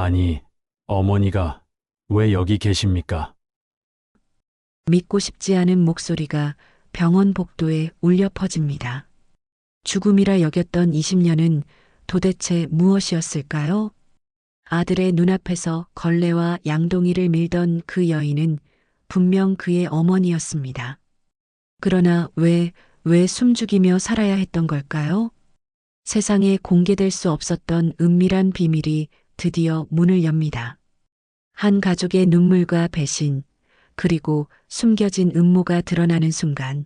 아니, 어머니가 왜 여기 계십니까? 믿고 싶지 않은 목소리가 병원 복도에 울려 퍼집니다. 죽음이라 여겼던 20년은 도대체 무엇이었을까요? 아들의 눈앞에서 걸레와 양동이를 밀던 그 여인은 분명 그의 어머니였습니다. 그러나 왜 숨죽이며 살아야 했던 걸까요? 세상에 공개될 수 없었던 은밀한 비밀이 드디어 문을 엽니다. 한 가족의 눈물과 배신, 그리고 숨겨진 음모가 드러나는 순간,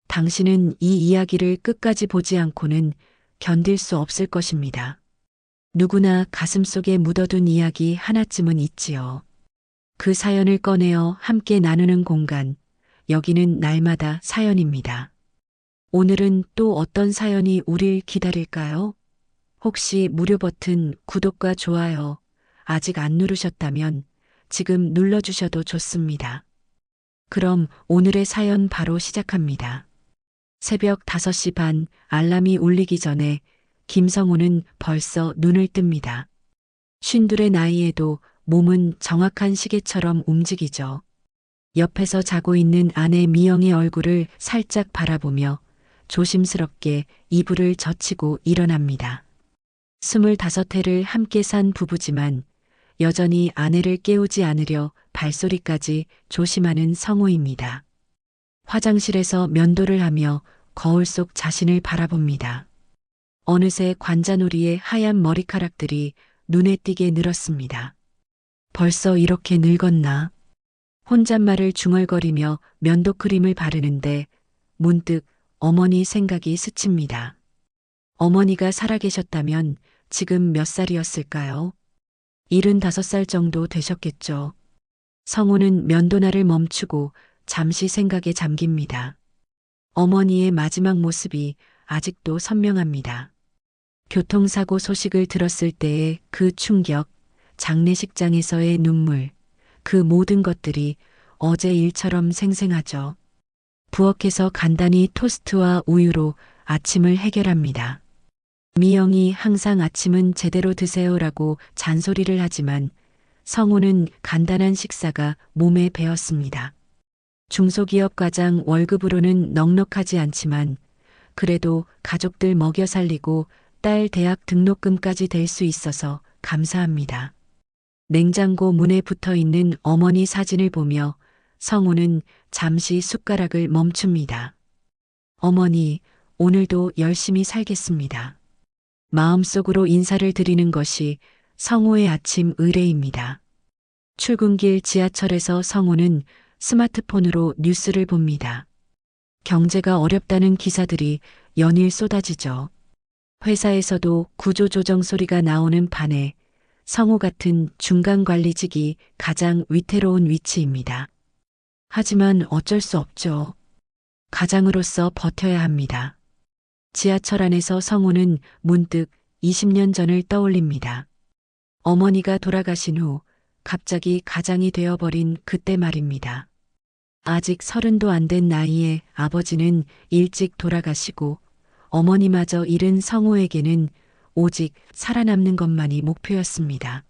당신은 이 이야기를 끝까지 보지 않고는 견딜 수 없을 것입니다. 누구나 가슴속에 묻어둔 이야기 하나쯤은 있지요. 그 사연을 꺼내어 함께 나누는 공간, 여기는 날마다 사연입니다. 오늘은 또 어떤 사연이 우릴 기다릴까요? 혹시 무료 버튼 구독과 좋아요 아직 안 누르셨다면 지금 눌러주셔도 좋습니다. 그럼 오늘의 사연 바로 시작합니다. 새벽 5시 반 알람이 울리기 전에 김성우는 벌써 눈을 뜹니다. 쉰둘의 나이에도 몸은 정확한 시계처럼 움직이죠. 옆에서 자고 있는 아내 미영의 얼굴을 살짝 바라보며 조심스럽게 이불을 젖히고 일어납니다. 25회를 함께 산 부부지만 여전히 아내를 깨우지 않으려 발소리까지 조심하는 성우입니다. 화장실에서 면도를 하며 거울 속 자신을 바라봅니다. 어느새 관자놀이의 하얀 머리카락들이 눈에 띄게 늘었습니다. 벌써 이렇게 늙었나? 혼잣말을 중얼거리며 면도 크림을 바르는데 문득 어머니 생각이 스칩니다. 어머니가 살아계셨다면 지금 몇 살이었을까요? 75살 정도 되셨겠죠. 성우는 면도날을 멈추고 잠시 생각에 잠깁니다. 어머니의 마지막 모습이 아직도 선명합니다. 교통사고 소식을 들었을 때의 그 충격, 장례식장에서의 눈물, 그 모든 것들이 어제 일처럼 생생하죠. 부엌에서 간단히 토스트와 우유로 아침을 해결합니다. 미영이 항상 아침은 제대로 드세요라고 잔소리를 하지만 성우는 간단한 식사가 몸에 배었습니다. 중소기업 과장 월급으로는 넉넉하지 않지만 그래도 가족들 먹여 살리고 딸 대학 등록금까지 될 수 있어서 감사합니다. 냉장고 문에 붙어 있는 어머니 사진을 보며 성우는 잠시 숟가락을 멈춥니다. 어머니, 오늘도 열심히 살겠습니다. 마음속으로 인사를 드리는 것이 성우의 아침 의례입니다. 출근길 지하철에서 성우는 스마트폰으로 뉴스를 봅니다. 경제가 어렵다는 기사들이 연일 쏟아지죠. 회사에서도 구조조정 소리가 나오는 반에 성우 같은 중간 관리직이 가장 위태로운 위치입니다. 하지만 어쩔 수 없죠. 가장으로서 버텨야 합니다. 지하철 안에서 성우는 문득 20년 전을 떠올립니다. 어머니가 돌아가신 후 갑자기 가장이 되어버린 그때 말입니다. 아직 30도 안 된 나이에 아버지는 일찍 돌아가시고 어머니마저 잃은 성우에게는 오직 살아남는 것만이 목표였습니다.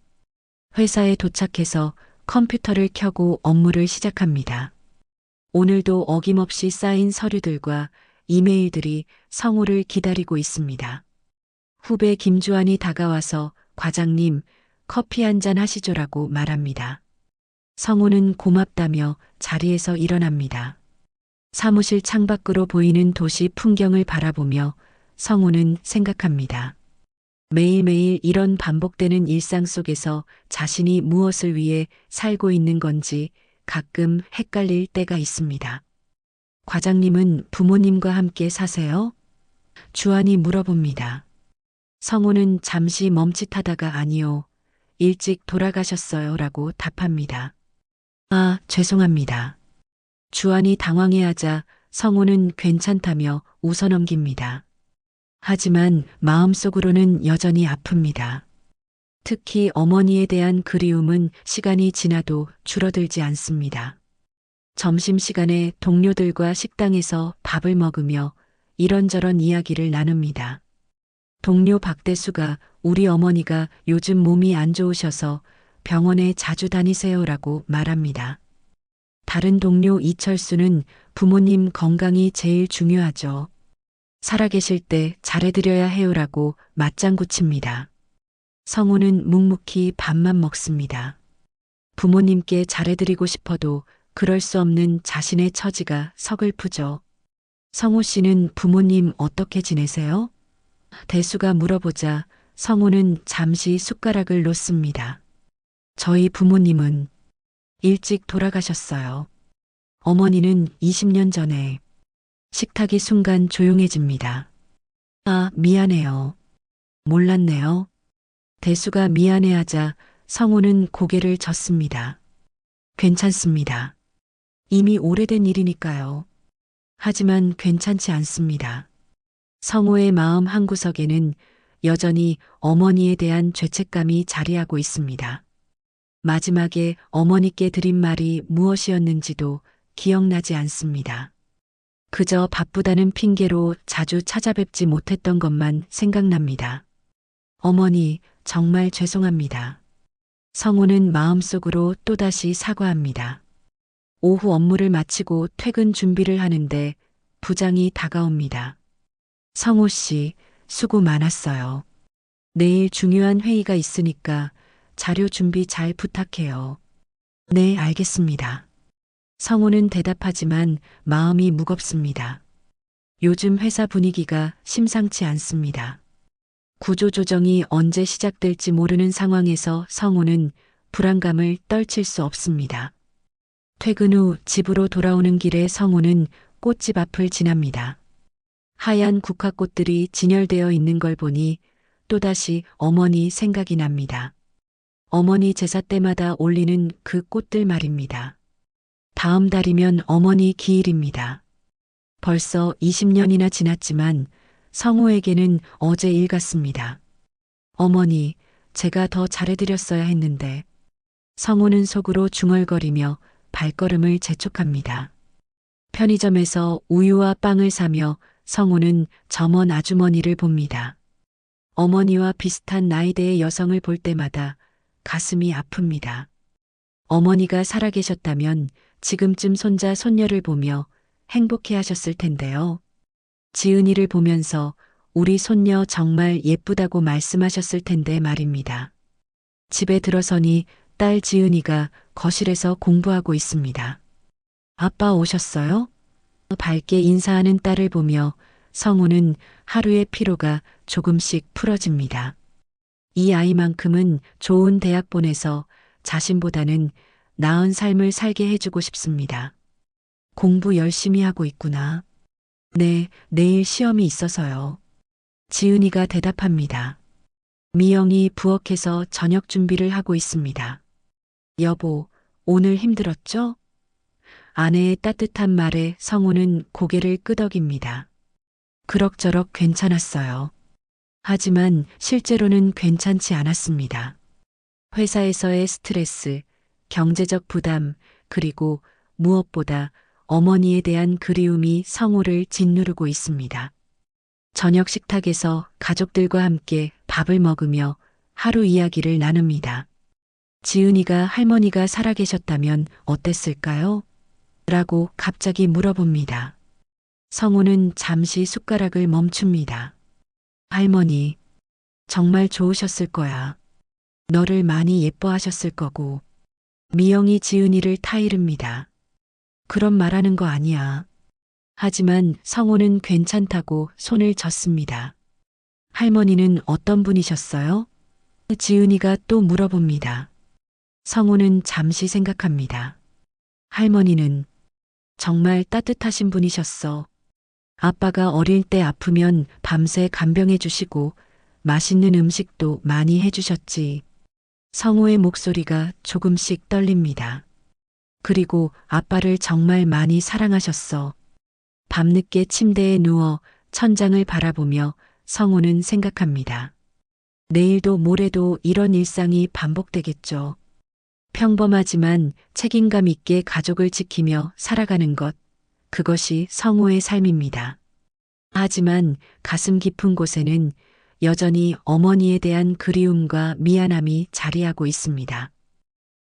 회사에 도착해서 컴퓨터를 켜고 업무를 시작합니다. 오늘도 어김없이 쌓인 서류들과 이메일들이 성우를 기다리고 있습니다. 후배 김주환이 다가와서 과장님, 커피 한잔 하시죠라고 말합니다. 성우는 고맙다며 자리에서 일어납니다. 사무실 창밖으로 보이는 도시 풍경을 바라보며 성우는 생각합니다. 매일매일 이런 반복되는 일상 속에서 자신이 무엇을 위해 살고 있는 건지 가끔 헷갈릴 때가 있습니다. 과장님은 부모님과 함께 사세요? 주한이 물어봅니다. 성우는 잠시 멈칫하다가 아니요. 일찍 돌아가셨어요 라고 답합니다. 아, 죄송합니다. 주한이 당황해하자 성우는 괜찮다며 웃어넘깁니다. 하지만 마음속으로는 여전히 아픕니다. 특히 어머니에 대한 그리움은 시간이 지나도 줄어들지 않습니다. 점심시간에 동료들과 식당에서 밥을 먹으며 이런저런 이야기를 나눕니다. 동료 박대수가 우리 어머니가 요즘 몸이 안 좋으셔서 병원에 자주 다니세요라고 말합니다. 다른 동료 이철수는 부모님 건강이 제일 중요하죠. 살아계실 때 잘해드려야 해요라고 맞장구 칩니다. 성우는 묵묵히 밥만 먹습니다. 부모님께 잘해드리고 싶어도 그럴 수 없는 자신의 처지가 서글프죠. 성우 씨는 부모님 어떻게 지내세요? 대수가 물어보자 성우는 잠시 숟가락을 놓습니다. 저희 부모님은 일찍 돌아가셨어요. 어머니는 20년 전에. 식탁이 순간 조용해집니다. 아, 미안해요. 몰랐네요. 대수가 미안해하자 성우는 고개를 젓습니다. 괜찮습니다. 이미 오래된 일이니까요. 하지만 괜찮지 않습니다. 성우의 마음 한구석에는 여전히 어머니에 대한 죄책감이 자리하고 있습니다. 마지막에 어머니께 드린 말이 무엇이었는지도 기억나지 않습니다. 그저 바쁘다는 핑계로 자주 찾아뵙지 못했던 것만 생각납니다. 어머니, 정말 죄송합니다. 성우는 마음속으로 또다시 사과합니다. 오후 업무를 마치고 퇴근 준비를 하는데 부장이 다가옵니다. 성우 씨, 수고 많았어요. 내일 중요한 회의가 있으니까 자료 준비 잘 부탁해요. 네, 알겠습니다. 성우는 대답하지만 마음이 무겁습니다. 요즘 회사 분위기가 심상치 않습니다. 구조조정이 언제 시작될지 모르는 상황에서 성우는 불안감을 떨칠 수 없습니다. 퇴근 후 집으로 돌아오는 길에 성우는 꽃집 앞을 지납니다. 하얀 국화꽃들이 진열되어 있는 걸 보니 또다시 어머니 생각이 납니다. 어머니 제사 때마다 올리는 그 꽃들 말입니다. 다음 달이면 어머니 기일입니다. 벌써 20년이나 지났지만 성우에게는 어제 일 같습니다. 어머니, 제가 더 잘해드렸어야 했는데. 성우는 속으로 중얼거리며 발걸음을 재촉합니다. 편의점에서 우유와 빵을 사며 성우는 점원 아주머니를 봅니다. 어머니와 비슷한 나이대의 여성을 볼 때마다 가슴이 아픕니다. 어머니가 살아계셨다면 지금쯤 손자 손녀를 보며 행복해 하셨을 텐데요. 지은이를 보면서 우리 손녀 정말 예쁘다고 말씀하셨을 텐데 말입니다. 집에 들어서니 딸 지은이가 거실에서 공부하고 있습니다. 아빠 오셨어요? 밝게 인사하는 딸을 보며 성우는 하루의 피로가 조금씩 풀어집니다. 이 아이만큼은 좋은 대학 보내서 자신보다는 나은 삶을 살게 해주고 싶습니다. 공부 열심히 하고 있구나. 네, 내일 시험이 있어서요. 지은이가 대답합니다. 미영이 부엌에서 저녁 준비를 하고 있습니다. 여보, 오늘 힘들었죠? 아내의 따뜻한 말에 성우는 고개를 끄덕입니다. 그럭저럭 괜찮았어요. 하지만 실제로는 괜찮지 않았습니다. 회사에서의 스트레스, 경제적 부담, 그리고 무엇보다 어머니에 대한 그리움이 성우를 짓누르고 있습니다. 저녁 식탁에서 가족들과 함께 밥을 먹으며 하루 이야기를 나눕니다. 지은이가 할머니가 살아계셨다면 어땠을까요? 라고 갑자기 물어봅니다. 성우는 잠시 숟가락을 멈춥니다. 할머니, 정말 좋으셨을 거야. 너를 많이 예뻐하셨을 거고. 미영이 지은이를 타이릅니다. 그런 말하는 거 아니야. 하지만 성우는 괜찮다고 손을 젓습니다. 할머니는 어떤 분이셨어요? 지은이가 또 물어봅니다. 성우는 잠시 생각합니다. 할머니는 정말 따뜻하신 분이셨어. 아빠가 어릴 때 아프면 밤새 간병해 주시고 맛있는 음식도 많이 해주셨지. 성우의 목소리가 조금씩 떨립니다. 그리고 아빠를 정말 많이 사랑하셨어. 밤늦게 침대에 누워 천장을 바라보며 성우는 생각합니다. 내일도 모레도 이런 일상이 반복되겠죠. 평범하지만 책임감 있게 가족을 지키며 살아가는 것, 그것이 성우의 삶입니다. 하지만 가슴 깊은 곳에는 여전히 어머니에 대한 그리움과 미안함이 자리하고 있습니다.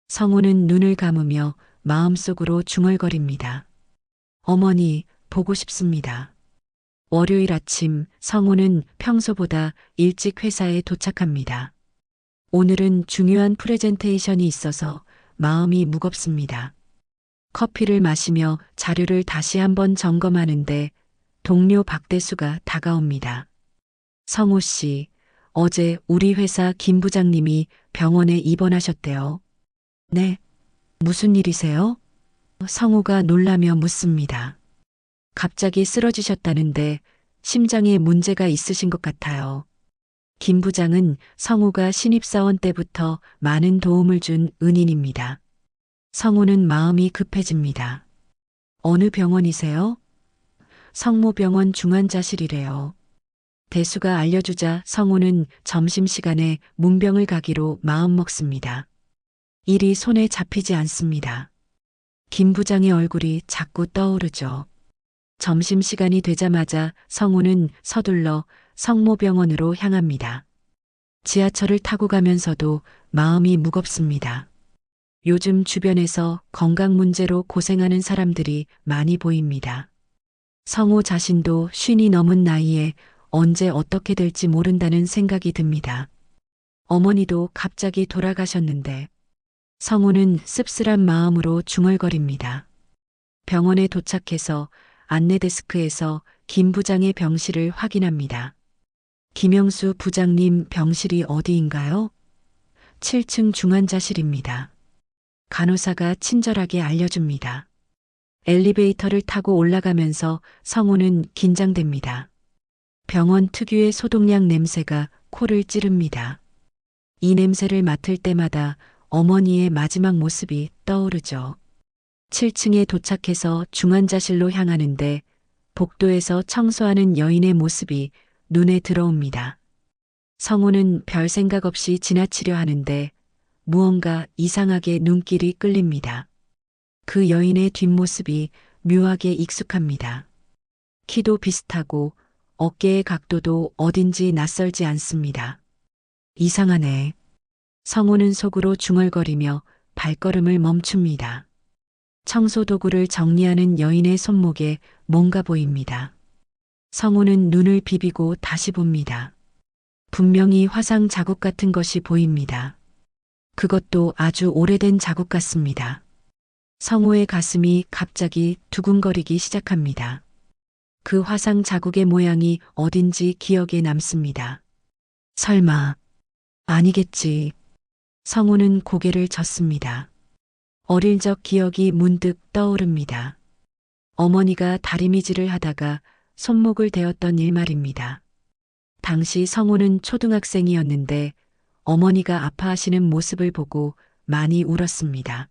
성우는 눈을 감으며 마음속으로 중얼거립니다. 어머니, 보고 싶습니다. 월요일 아침 성우는 평소보다 일찍 회사에 도착합니다. 오늘은 중요한 프레젠테이션이 있어서 마음이 무겁습니다. 커피를 마시며 자료를 다시 한번 점검하는데 동료 박대수가 다가옵니다. 성우 씨, 어제 우리 회사 김 부장님이 병원에 입원하셨대요. 네, 무슨 일이세요? 성우가 놀라며 묻습니다. 갑자기 쓰러지셨다는데 심장에 문제가 있으신 것 같아요. 김 부장은 성우가 신입사원 때부터 많은 도움을 준 은인입니다. 성우는 마음이 급해집니다. 어느 병원이세요? 성모병원 중환자실이래요. 대수가 알려주자 성우는 점심시간에 문병을 가기로 마음먹습니다. 일이 손에 잡히지 않습니다. 김 부장의 얼굴이 자꾸 떠오르죠. 점심시간이 되자마자 성우는 서둘러 성모병원으로 향합니다. 지하철을 타고 가면서도 마음이 무겁습니다. 요즘 주변에서 건강 문제로 고생하는 사람들이 많이 보입니다. 성우 자신도 50이 넘은 나이에 언제 어떻게 될지 모른다는 생각이 듭니다. 어머니도 갑자기 돌아가셨는데 성우는 씁쓸한 마음으로 중얼거립니다. 병원에 도착해서 안내 데스크에서 김 부장의 병실을 확인합니다. 김영수 부장님 병실이 어디인가요? 7층 중환자실입니다. 간호사가 친절하게 알려줍니다. 엘리베이터를 타고 올라가면서 성우는 긴장됩니다. 병원 특유의 소독약 냄새가 코를 찌릅니다. 이 냄새를 맡을 때마다 어머니의 마지막 모습이 떠오르죠. 7층에 도착해서 중환자실로 향하는데 복도에서 청소하는 여인의 모습이 눈에 들어옵니다. 성우는 별 생각 없이 지나치려 하는데 무언가 이상하게 눈길이 끌립니다. 그 여인의 뒷모습이 묘하게 익숙합니다. 키도 비슷하고 어깨의 각도도 어딘지 낯설지 않습니다. 이상하네. 성우는 속으로 중얼거리며 발걸음을 멈춥니다. 청소 도구를 정리하는 여인의 손목에 뭔가 보입니다. 성우는 눈을 비비고 다시 봅니다. 분명히 화상 자국 같은 것이 보입니다. 그것도 아주 오래된 자국 같습니다. 성우의 가슴이 갑자기 두근거리기 시작합니다. 그 화상 자국의 모양이 어딘지 기억에 남습니다. 설마, 아니겠지. 성우는 고개를 젓습니다. 어릴 적 기억이 문득 떠오릅니다. 어머니가 다리미질을 하다가 손목을 대었던 일 말입니다. 당시 성우는 초등학생이었는데 어머니가 아파하시는 모습을 보고 많이 울었습니다.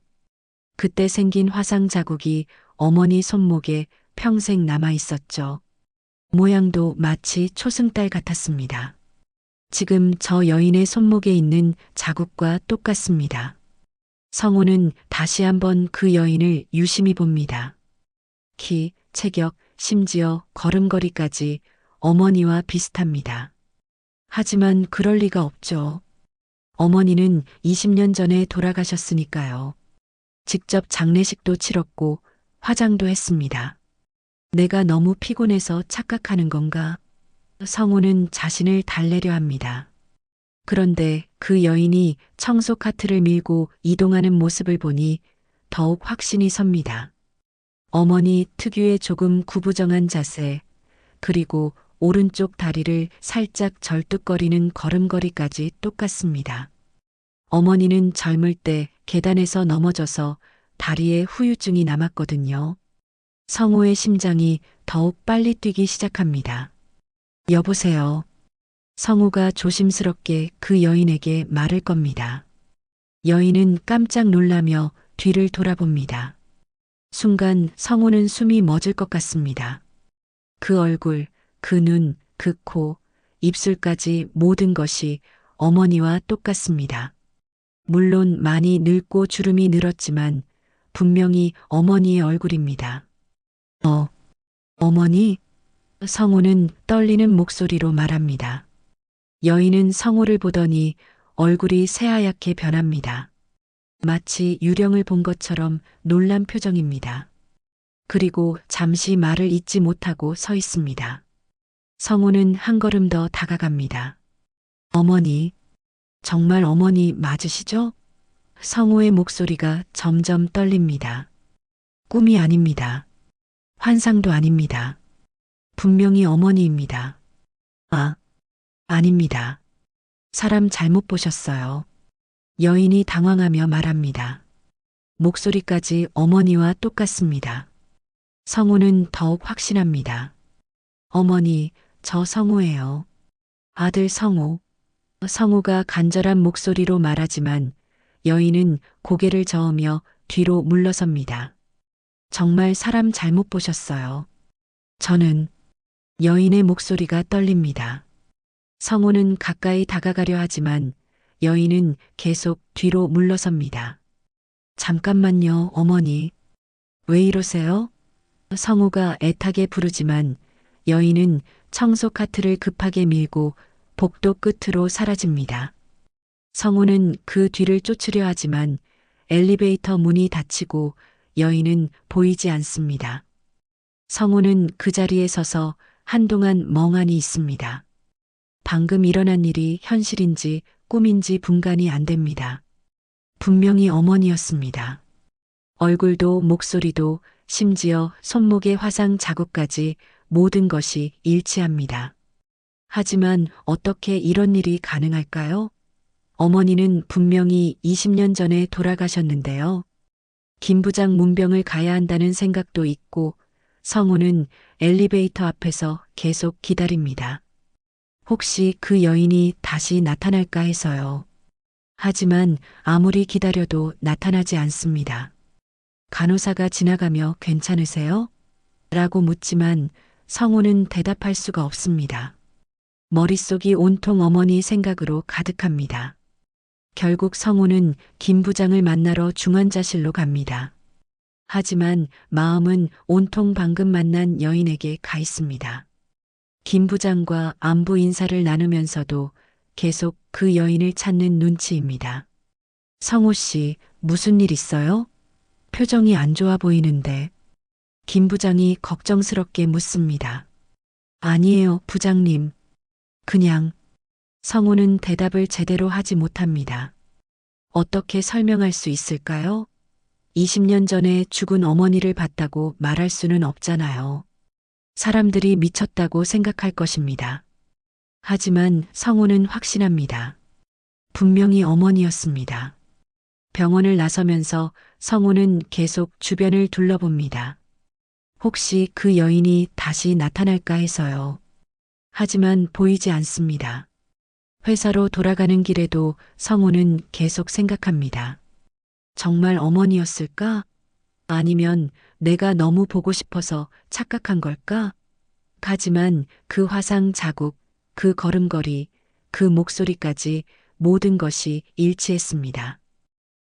그때 생긴 화상 자국이 어머니 손목에 평생 남아 있었죠. 모양도 마치 초승달 같았습니다. 지금 저 여인의 손목에 있는 자국과 똑같습니다. 성우는 다시 한번 그 여인을 유심히 봅니다. 키, 체격, 심지어 걸음걸이까지 어머니와 비슷합니다. 하지만 그럴 리가 없죠. 어머니는 20년 전에 돌아가셨으니까요. 직접 장례식도 치렀고 화장도 했습니다. 내가 너무 피곤해서 착각하는 건가? 성우는 자신을 달래려 합니다. 그런데 그 여인이 청소 카트를 밀고 이동하는 모습을 보니 더욱 확신이 섭니다. 어머니 특유의 조금 구부정한 자세, 그리고 오른쪽 다리를 살짝 절뚝거리는 걸음걸이까지 똑같습니다. 어머니는 젊을 때 계단에서 넘어져서 다리에 후유증이 남았거든요. 성우의 심장이 더욱 빨리 뛰기 시작합니다. 여보세요. 성우가 조심스럽게 그 여인에게 말을 겁니다. 여인은 깜짝 놀라며 뒤를 돌아봅니다. 순간 성우는 숨이 멎을 것 같습니다. 그 얼굴, 그 눈, 그 코, 입술까지 모든 것이 어머니와 똑같습니다. 물론 많이 늙고 주름이 늘었지만 분명히 어머니의 얼굴입니다. 어머니? 성우는 떨리는 목소리로 말합니다. 여인은 성호를 보더니 얼굴이 새하얗게 변합니다. 마치 유령을 본 것처럼 놀란 표정입니다. 그리고 잠시 말을 잇지 못하고 서 있습니다. 성호는 한 걸음 더 다가갑니다. 어머니, 정말 어머니 맞으시죠? 성호의 목소리가 점점 떨립니다. 꿈이 아닙니다. 환상도 아닙니다. 분명히 어머니입니다. 아, 아닙니다. 사람 잘못 보셨어요. 여인이 당황하며 말합니다. 목소리까지 어머니와 똑같습니다. 성호는 더욱 확신합니다. 어머니, 저 성호예요. 아들 성호. 성호가 간절한 목소리로 말하지만 여인은 고개를 저으며 뒤로 물러섭니다. 정말 사람 잘못 보셨어요. 저는 여인의 목소리가 떨립니다. 성호는 가까이 다가가려 하지만 여인은 계속 뒤로 물러섭니다. 잠깐만요, 어머니. 왜 이러세요? 성호가 애타게 부르지만 여인은 청소 카트를 급하게 밀고 복도 끝으로 사라집니다. 성호는 그 뒤를 쫓으려 하지만 엘리베이터 문이 닫히고 여인은 보이지 않습니다. 성호는 그 자리에 서서 한동안 멍하니 있습니다. 방금 일어난 일이 현실인지 꿈인지 분간이 안 됩니다. 분명히 어머니였습니다. 얼굴도 목소리도 심지어 손목의 화상 자국까지 모든 것이 일치합니다. 하지만 어떻게 이런 일이 가능할까요? 어머니는 분명히 20년 전에 돌아가셨는데요. 김 부장 문병을 가야 한다는 생각도 있고 성호는 엘리베이터 앞에서 계속 기다립니다. 혹시 그 여인이 다시 나타날까 해서요. 하지만 아무리 기다려도 나타나지 않습니다. 간호사가 지나가며 괜찮으세요? 라고 묻지만 성호는 대답할 수가 없습니다. 머릿속이 온통 어머니 생각으로 가득합니다. 결국 성호는 김 부장을 만나러 중환자실로 갑니다. 하지만 마음은 온통 방금 만난 여인에게 가 있습니다. 김 부장과 안부 인사를 나누면서도 계속 그 여인을 찾는 눈치입니다. 성호 씨, 무슨 일 있어요? 표정이 안 좋아 보이는데. 김 부장이 걱정스럽게 묻습니다. 아니에요, 부장님. 그냥. 성호는 대답을 제대로 하지 못합니다. 어떻게 설명할 수 있을까요? 20년 전에 죽은 어머니를 봤다고 말할 수는 없잖아요. 사람들이 미쳤다고 생각할 것입니다. 하지만 성호는 확신합니다. 분명히 어머니였습니다. 병원을 나서면서 성호는 계속 주변을 둘러봅니다. 혹시 그 여인이 다시 나타날까 해서요. 하지만 보이지 않습니다. 회사로 돌아가는 길에도 성호는 계속 생각합니다. 정말 어머니였을까? 아니면 내가 너무 보고 싶어서 착각한 걸까? 하지만 그 화상 자국, 그 걸음걸이, 그 목소리까지 모든 것이 일치했습니다.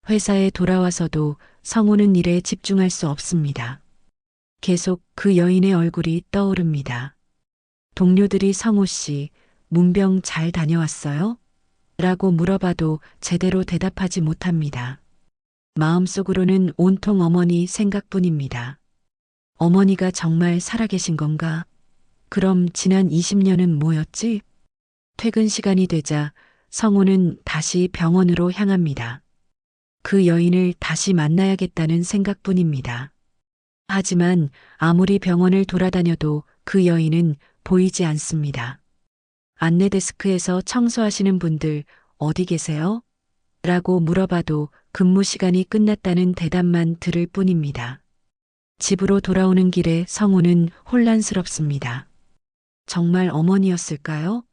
회사에 돌아와서도 성호는 일에 집중할 수 없습니다. 계속 그 여인의 얼굴이 떠오릅니다. 동료들이 성호 씨, 문병 잘 다녀왔어요? 라고 물어봐도 제대로 대답하지 못합니다. 마음속으로는 온통 어머니 생각뿐입니다. 어머니가 정말 살아계신 건가? 그럼 지난 20년은 뭐였지? 퇴근 시간이 되자 성호는 다시 병원으로 향합니다. 그 여인을 다시 만나야겠다는 생각뿐입니다. 하지만 아무리 병원을 돌아다녀도 그 여인은 보이지 않습니다. 안내 데스크에서 청소하시는 분들 어디 계세요? 라고 물어봐도 근무 시간이 끝났다는 대답만 들을 뿐입니다. 집으로 돌아오는 길에 성호는 혼란스럽습니다. 정말 어머니였을까요?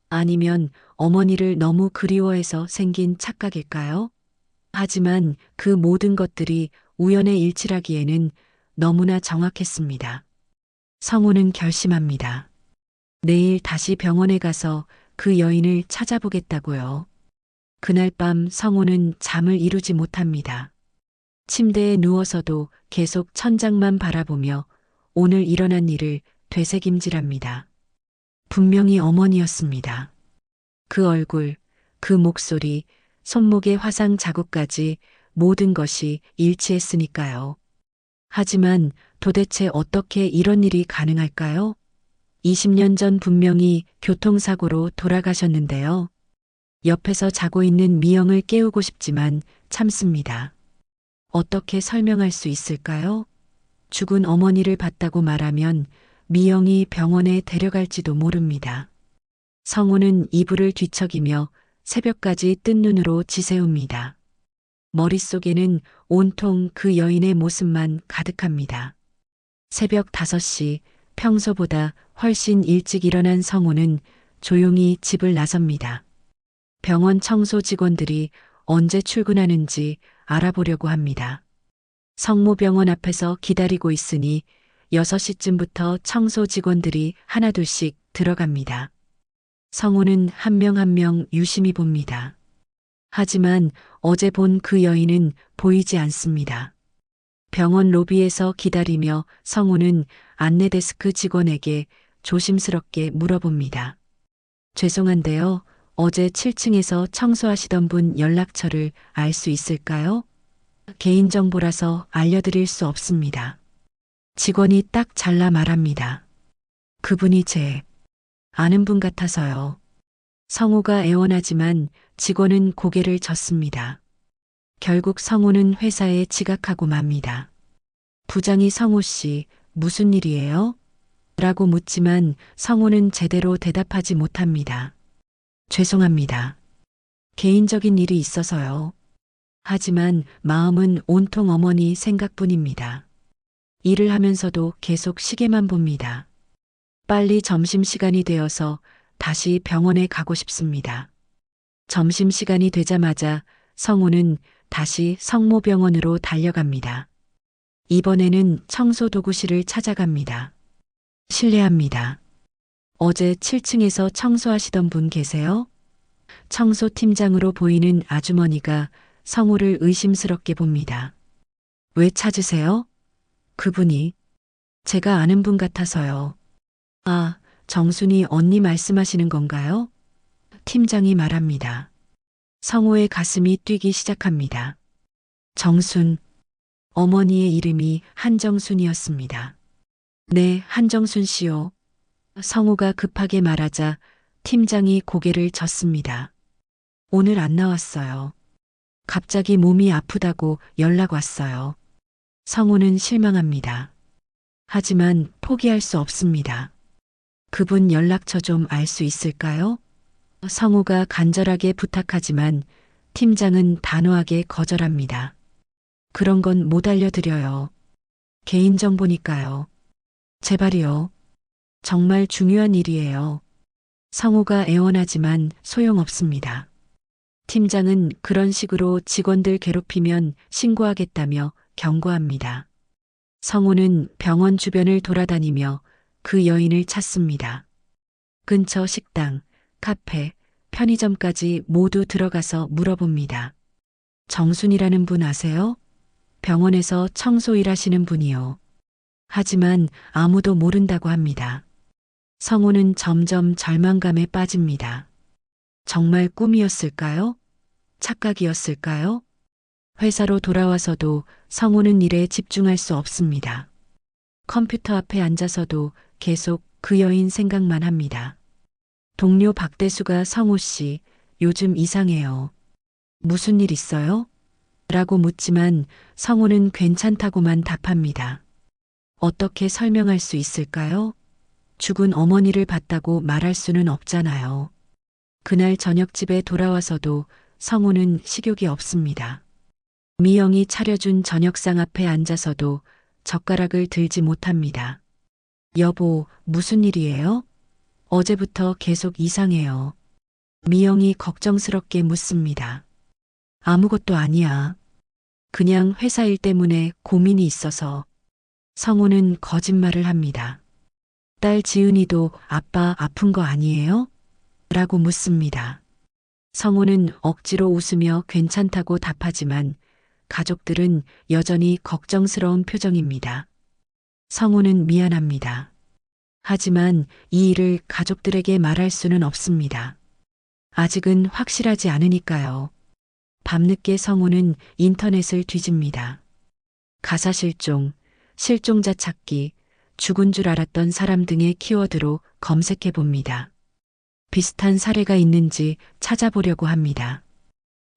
아니면 어머니를 너무 그리워해서 생긴 착각일까요? 하지만 그 모든 것들이 우연의 일치라기에는 너무나 정확했습니다. 성호는 결심합니다. 내일 다시 병원에 가서 그 여인을 찾아보겠다고요. 그날 밤 성호는 잠을 이루지 못합니다. 침대에 누워서도 계속 천장만 바라보며 오늘 일어난 일을 되새김질합니다. 분명히 어머니였습니다. 그 얼굴, 그 목소리, 손목의 화상 자국까지 모든 것이 일치했으니까요. 하지만 도대체 어떻게 이런 일이 가능할까요? 20년 전 분명히 교통사고로 돌아가셨는데요. 옆에서 자고 있는 미영을 깨우고 싶지만 참습니다. 어떻게 설명할 수 있을까요? 죽은 어머니를 봤다고 말하면 미영이 병원에 데려갈지도 모릅니다. 성우는 이불을 뒤척이며 새벽까지 뜬 눈으로 지새웁니다. 머릿속에는 온통 그 여인의 모습만 가득합니다. 새벽 5시, 평소보다 훨씬 일찍 일어난 성우는 조용히 집을 나섭니다. 병원 청소 직원들이 언제 출근하는지 알아보려고 합니다. 성모병원 앞에서 기다리고 있으니 6시쯤부터 청소 직원들이 하나둘씩 들어갑니다. 성우는 한 명 한 명 유심히 봅니다. 하지만 어제 본 그 여인은 보이지 않습니다. 병원 로비에서 기다리며 성우는 안내데스크 직원에게 조심스럽게 물어봅니다. 죄송한데요. 어제 7층에서 청소하시던 분 연락처를 알 수 있을까요? 개인정보라서 알려드릴 수 없습니다. 직원이 딱 잘라 말합니다. 그분이 제 아는 분 같아서요. 성우가 애원하지만 직원은 고개를 젓습니다. 결국 성우는 회사에 지각하고 맙니다. 부장이 성우 씨, 무슨 일이에요? 라고 묻지만 성우는 제대로 대답하지 못합니다. 죄송합니다. 개인적인 일이 있어서요. 하지만 마음은 온통 어머니 생각뿐입니다. 일을 하면서도 계속 시계만 봅니다. 빨리 점심시간이 되어서 다시 병원에 가고 싶습니다. 점심시간이 되자마자 성우는 다시 성모병원으로 달려갑니다. 이번에는 청소도구실을 찾아갑니다. 실례합니다. 어제 7층에서 청소하시던 분 계세요? 청소팀장으로 보이는 아주머니가 성우를 의심스럽게 봅니다. 왜 찾으세요? 그분이 제가 아는 분 같아서요. 아, 정순이 언니 말씀하시는 건가요? 팀장이 말합니다. 성우의 가슴이 뛰기 시작합니다. 정순, 어머니의 이름이 한정순이었습니다. 네, 한정순 씨요. 성우가 급하게 말하자 팀장이 고개를 젓습니다. 오늘 안 나왔어요. 갑자기 몸이 아프다고 연락 왔어요. 성우는 실망합니다. 하지만 포기할 수 없습니다. 그분 연락처 좀 알 수 있을까요? 성우가 간절하게 부탁하지만 팀장은 단호하게 거절합니다. 그런 건 못 알려드려요. 개인정보니까요. 제발이요. 정말 중요한 일이에요. 성우가 애원하지만 소용없습니다. 팀장은 그런 식으로 직원들 괴롭히면 신고하겠다며 경고합니다. 성우는 병원 주변을 돌아다니며 그 여인을 찾습니다. 근처 식당, 카페, 편의점까지 모두 들어가서 물어봅니다. 정순이라는 분 아세요? 병원에서 청소 일하시는 분이요. 하지만 아무도 모른다고 합니다. 성우는 점점 절망감에 빠집니다. 정말 꿈이었을까요? 착각이었을까요? 회사로 돌아와서도 성우는 일에 집중할 수 없습니다. 컴퓨터 앞에 앉아서도 계속 그 여인 생각만 합니다. 동료 박대수가 성우 씨, 요즘 이상해요. 무슨 일 있어요? 라고 묻지만 성우는 괜찮다고만 답합니다. 어떻게 설명할 수 있을까요? 죽은 어머니를 봤다고 말할 수는 없잖아요. 그날 저녁 집에 돌아와서도 성우는 식욕이 없습니다. 미영이 차려준 저녁상 앞에 앉아서도 젓가락을 들지 못합니다. 여보, 무슨 일이에요? 어제부터 계속 이상해요. 미영이 걱정스럽게 묻습니다. 아무것도 아니야. 그냥 회사 일 때문에 고민이 있어서. 성우는 거짓말을 합니다. 딸 지은이도 아빠 아픈 거 아니에요? 라고 묻습니다. 성우는 억지로 웃으며 괜찮다고 답하지만 가족들은 여전히 걱정스러운 표정입니다. 성우는 미안합니다. 하지만 이 일을 가족들에게 말할 수는 없습니다. 아직은 확실하지 않으니까요. 밤늦게 성우는 인터넷을 뒤집니다. 가사 실종, 실종자 찾기, 죽은 줄 알았던 사람 등의 키워드로 검색해 봅니다. 비슷한 사례가 있는지 찾아보려고 합니다.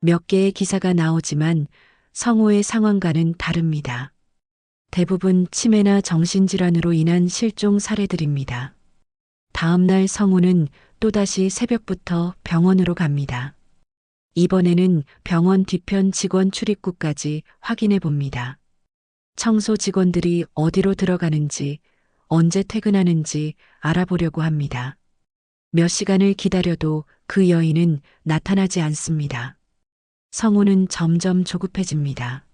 몇 개의 기사가 나오지만 성우의 상황과는 다릅니다. 대부분 치매나 정신질환으로 인한 실종 사례들입니다. 다음 날 성우는 또다시 새벽부터 병원으로 갑니다. 이번에는 병원 뒤편 직원 출입구까지 확인해 봅니다. 청소 직원들이 어디로 들어가는지, 언제 퇴근하는지 알아보려고 합니다. 몇 시간을 기다려도 그 여인은 나타나지 않습니다. 성우는 점점 조급해집니다.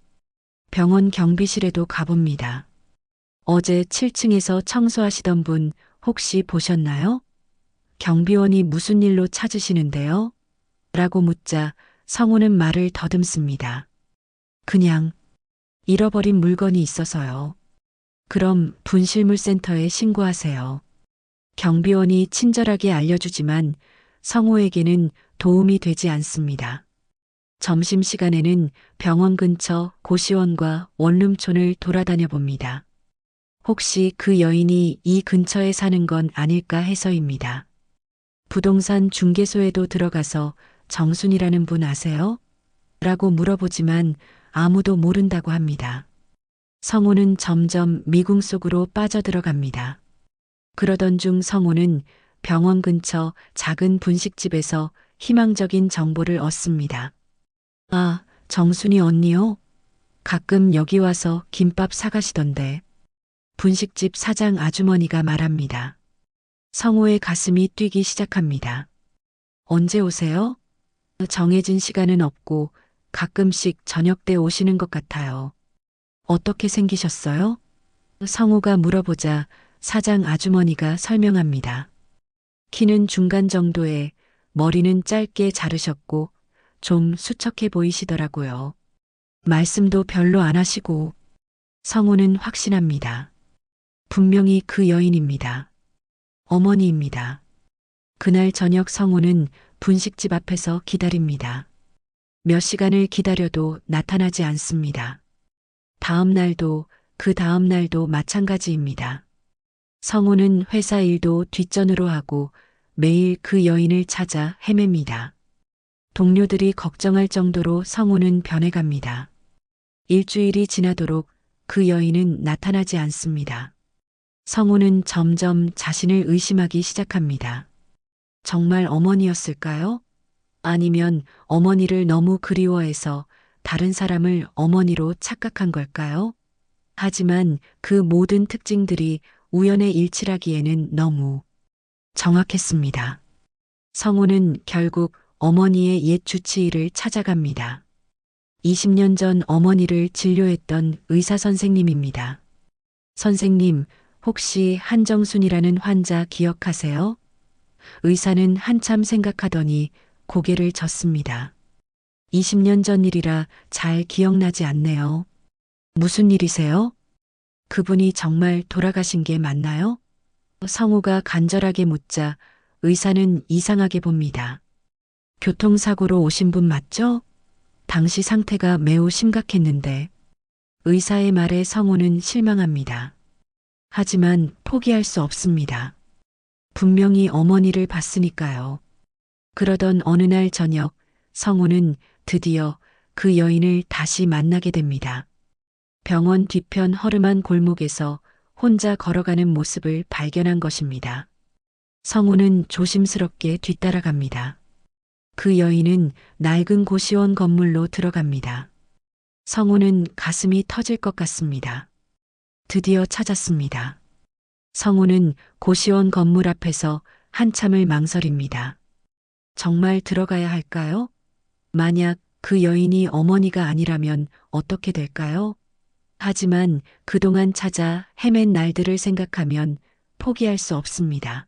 병원 경비실에도 가봅니다. 어제 7층에서 청소하시던 분 혹시 보셨나요? 경비원이 무슨 일로 찾으시는데요? 라고 묻자 성우는 말을 더듬습니다. 그냥 잃어버린 물건이 있어서요. 그럼 분실물센터에 신고하세요. 경비원이 친절하게 알려주지만 성우에게는 도움이 되지 않습니다. 점심시간에는 병원 근처 고시원과 원룸촌을 돌아다녀 봅니다. 혹시 그 여인이 이 근처에 사는 건 아닐까 해서입니다. 부동산 중개소에도 들어가서 정순이라는 분 아세요? 라고 물어보지만 아무도 모른다고 합니다. 성우는 점점 미궁 속으로 빠져들어갑니다. 그러던 중 성우는 병원 근처 작은 분식집에서 희망적인 정보를 얻습니다. 아, 정순이 언니요? 가끔 여기 와서 김밥 사가시던데. 분식집 사장 아주머니가 말합니다. 성우의 가슴이 뛰기 시작합니다. 언제 오세요? 정해진 시간은 없고 가끔씩 저녁 때 오시는 것 같아요. 어떻게 생기셨어요? 성우가 물어보자 사장 아주머니가 설명합니다. 키는 중간 정도에 머리는 짧게 자르셨고 좀 수척해 보이시더라고요. 말씀도 별로 안 하시고. 성우는 확신합니다. 분명히 그 여인입니다. 어머니입니다. 그날 저녁 성우는 분식집 앞에서 기다립니다. 몇 시간을 기다려도 나타나지 않습니다. 다음 날도 그 다음 날도 마찬가지입니다. 성우는 회사 일도 뒷전으로 하고 매일 그 여인을 찾아 헤맵니다. 동료들이 걱정할 정도로 성우는 변해갑니다. 일주일이 지나도록 그 여인은 나타나지 않습니다. 성우는 점점 자신을 의심하기 시작합니다. 정말 어머니였을까요? 아니면 어머니를 너무 그리워해서 다른 사람을 어머니로 착각한 걸까요? 하지만 그 모든 특징들이 우연의 일치라기에는 너무 정확했습니다. 성우는 결국 어머니의 옛 주치의를 찾아갑니다. 20년 전 어머니를 진료했던 의사 선생님입니다. 선생님, 혹시 한정순이라는 환자 기억하세요? 의사는 한참 생각하더니 고개를 젓습니다. 20년 전 일이라 잘 기억나지 않네요. 무슨 일이세요? 그분이 정말 돌아가신 게 맞나요? 성우가 간절하게 묻자 의사는 이상하게 봅니다. 교통사고로 오신 분 맞죠? 당시 상태가 매우 심각했는데. 의사의 말에 성우는 실망합니다. 하지만 포기할 수 없습니다. 분명히 어머니를 봤으니까요. 그러던 어느 날 저녁 성우는 드디어 그 여인을 다시 만나게 됩니다. 병원 뒤편 허름한 골목에서 혼자 걸어가는 모습을 발견한 것입니다. 성우는 조심스럽게 뒤따라갑니다. 그 여인은 낡은 고시원 건물로 들어갑니다. 성우는 가슴이 터질 것 같습니다. 드디어 찾았습니다. 성우는 고시원 건물 앞에서 한참을 망설입니다. 정말 들어가야 할까요? 만약 그 여인이 어머니가 아니라면 어떻게 될까요? 하지만 그동안 찾아 헤맨 날들을 생각하면 포기할 수 없습니다.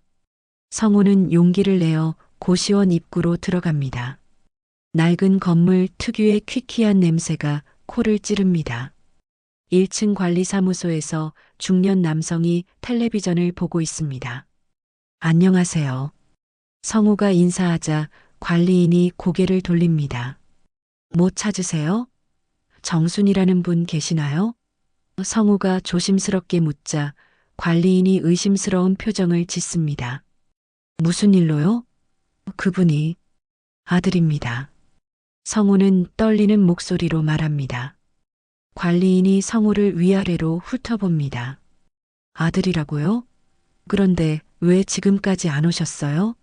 성우는 용기를 내어 고시원 입구로 들어갑니다. 낡은 건물 특유의 퀴퀴한 냄새가 코를 찌릅니다. 1층 관리사무소에서 중년 남성이 텔레비전을 보고 있습니다. 안녕하세요. 성우가 인사하자 관리인이 고개를 돌립니다. 뭐 찾으세요? 정순이라는 분 계시나요? 성우가 조심스럽게 묻자 관리인이 의심스러운 표정을 짓습니다. 무슨 일로요? 그분이 아들입니다. 성우는 떨리는 목소리로 말합니다. 관리인이 성우를 위아래로 훑어봅니다. 아들이라고요? 그런데 왜 지금까지 안 오셨어요?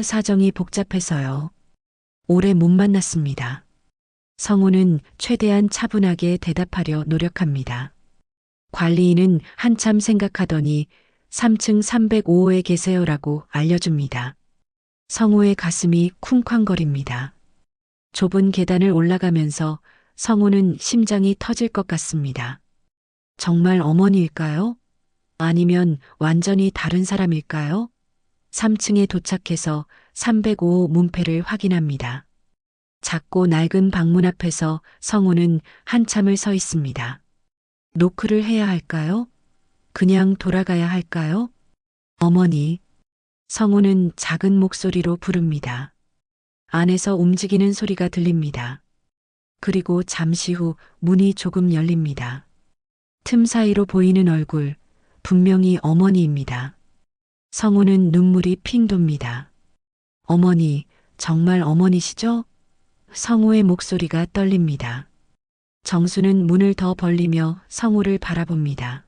사정이 복잡해서요. 오래 못 만났습니다. 성우는 최대한 차분하게 대답하려 노력합니다. 관리인은 한참 생각하더니 3층 305호에 계세요라고 알려줍니다. 성우의 가슴이 쿵쾅거립니다. 좁은 계단을 올라가면서 성우는 심장이 터질 것 같습니다. 정말 어머니일까요? 아니면 완전히 다른 사람일까요? 3층에 도착해서 305호 문패를 확인합니다. 작고 낡은 방문 앞에서 성우는 한참을 서 있습니다. 노크를 해야 할까요? 그냥 돌아가야 할까요? 어머니. 성우는 작은 목소리로 부릅니다. 안에서 움직이는 소리가 들립니다. 그리고 잠시 후 문이 조금 열립니다. 틈 사이로 보이는 얼굴, 분명히 어머니입니다. 성우는 눈물이 핑 돕니다. 어머니, 정말 어머니시죠? 성우의 목소리가 떨립니다. 정수는 문을 더 벌리며 성우를 바라봅니다.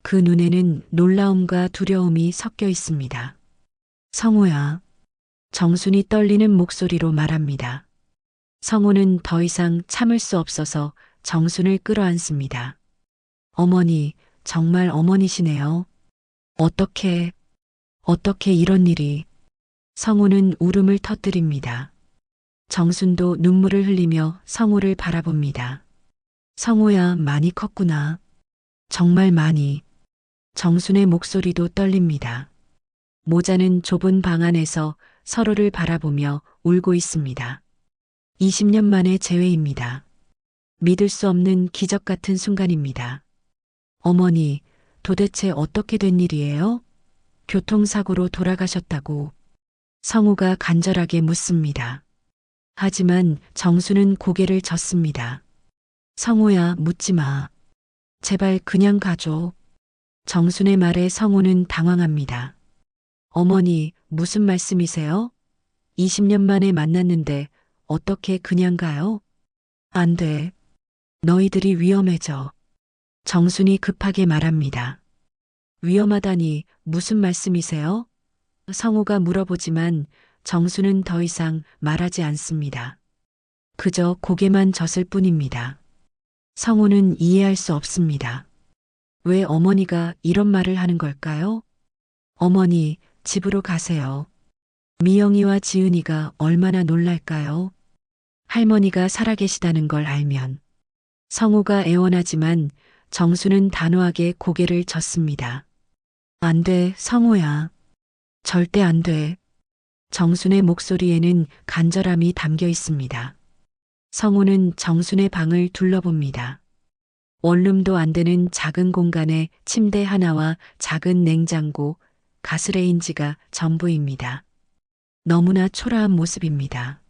그 눈에는 놀라움과 두려움이 섞여 있습니다. 성우야. 정순이 떨리는 목소리로 말합니다. 성우는 더 이상 참을 수 없어서 정순을 끌어안습니다. 어머니, 정말 어머니시네요. 어떻게 이런 일이. 성우는 울음을 터뜨립니다. 정순도 눈물을 흘리며 성우를 바라봅니다. 성우야, 많이 컸구나. 정말 많이. 정순의 목소리도 떨립니다. 모자는 좁은 방 안에서 서로를 바라보며 울고 있습니다. 20년 만의 재회입니다. 믿을 수 없는 기적 같은 순간입니다. 어머니, 도대체 어떻게 된 일이에요? 교통사고로 돌아가셨다고. 성우가 간절하게 묻습니다. 하지만 정수는 고개를 젓습니다. 성우야, 묻지 마. 제발 그냥 가줘. 정순의 말에 성우는 당황합니다. 어머니, 무슨 말씀이세요? 20년 만에 만났는데 어떻게 그냥 가요? 안 돼. 너희들이 위험해져. 정순이 급하게 말합니다. 위험하다니 무슨 말씀이세요? 성우가 물어보지만 정수는 더 이상 말하지 않습니다. 그저 고개만 젓을 뿐입니다. 성우는 이해할 수 없습니다. 왜 어머니가 이런 말을 하는 걸까요? 어머니, 집으로 가세요. 미영이와 지은이가 얼마나 놀랄까요? 할머니가 살아계시다는 걸 알면. 성우가 애원하지만 정수는 단호하게 고개를 젓습니다. 안 돼, 성우야. 절대 안 돼. 정순의 목소리에는 간절함이 담겨 있습니다. 성우는 정순의 방을 둘러봅니다. 원룸도 안 되는 작은 공간에 침대 하나와 작은 냉장고, 가스레인지가 전부입니다. 너무나 초라한 모습입니다.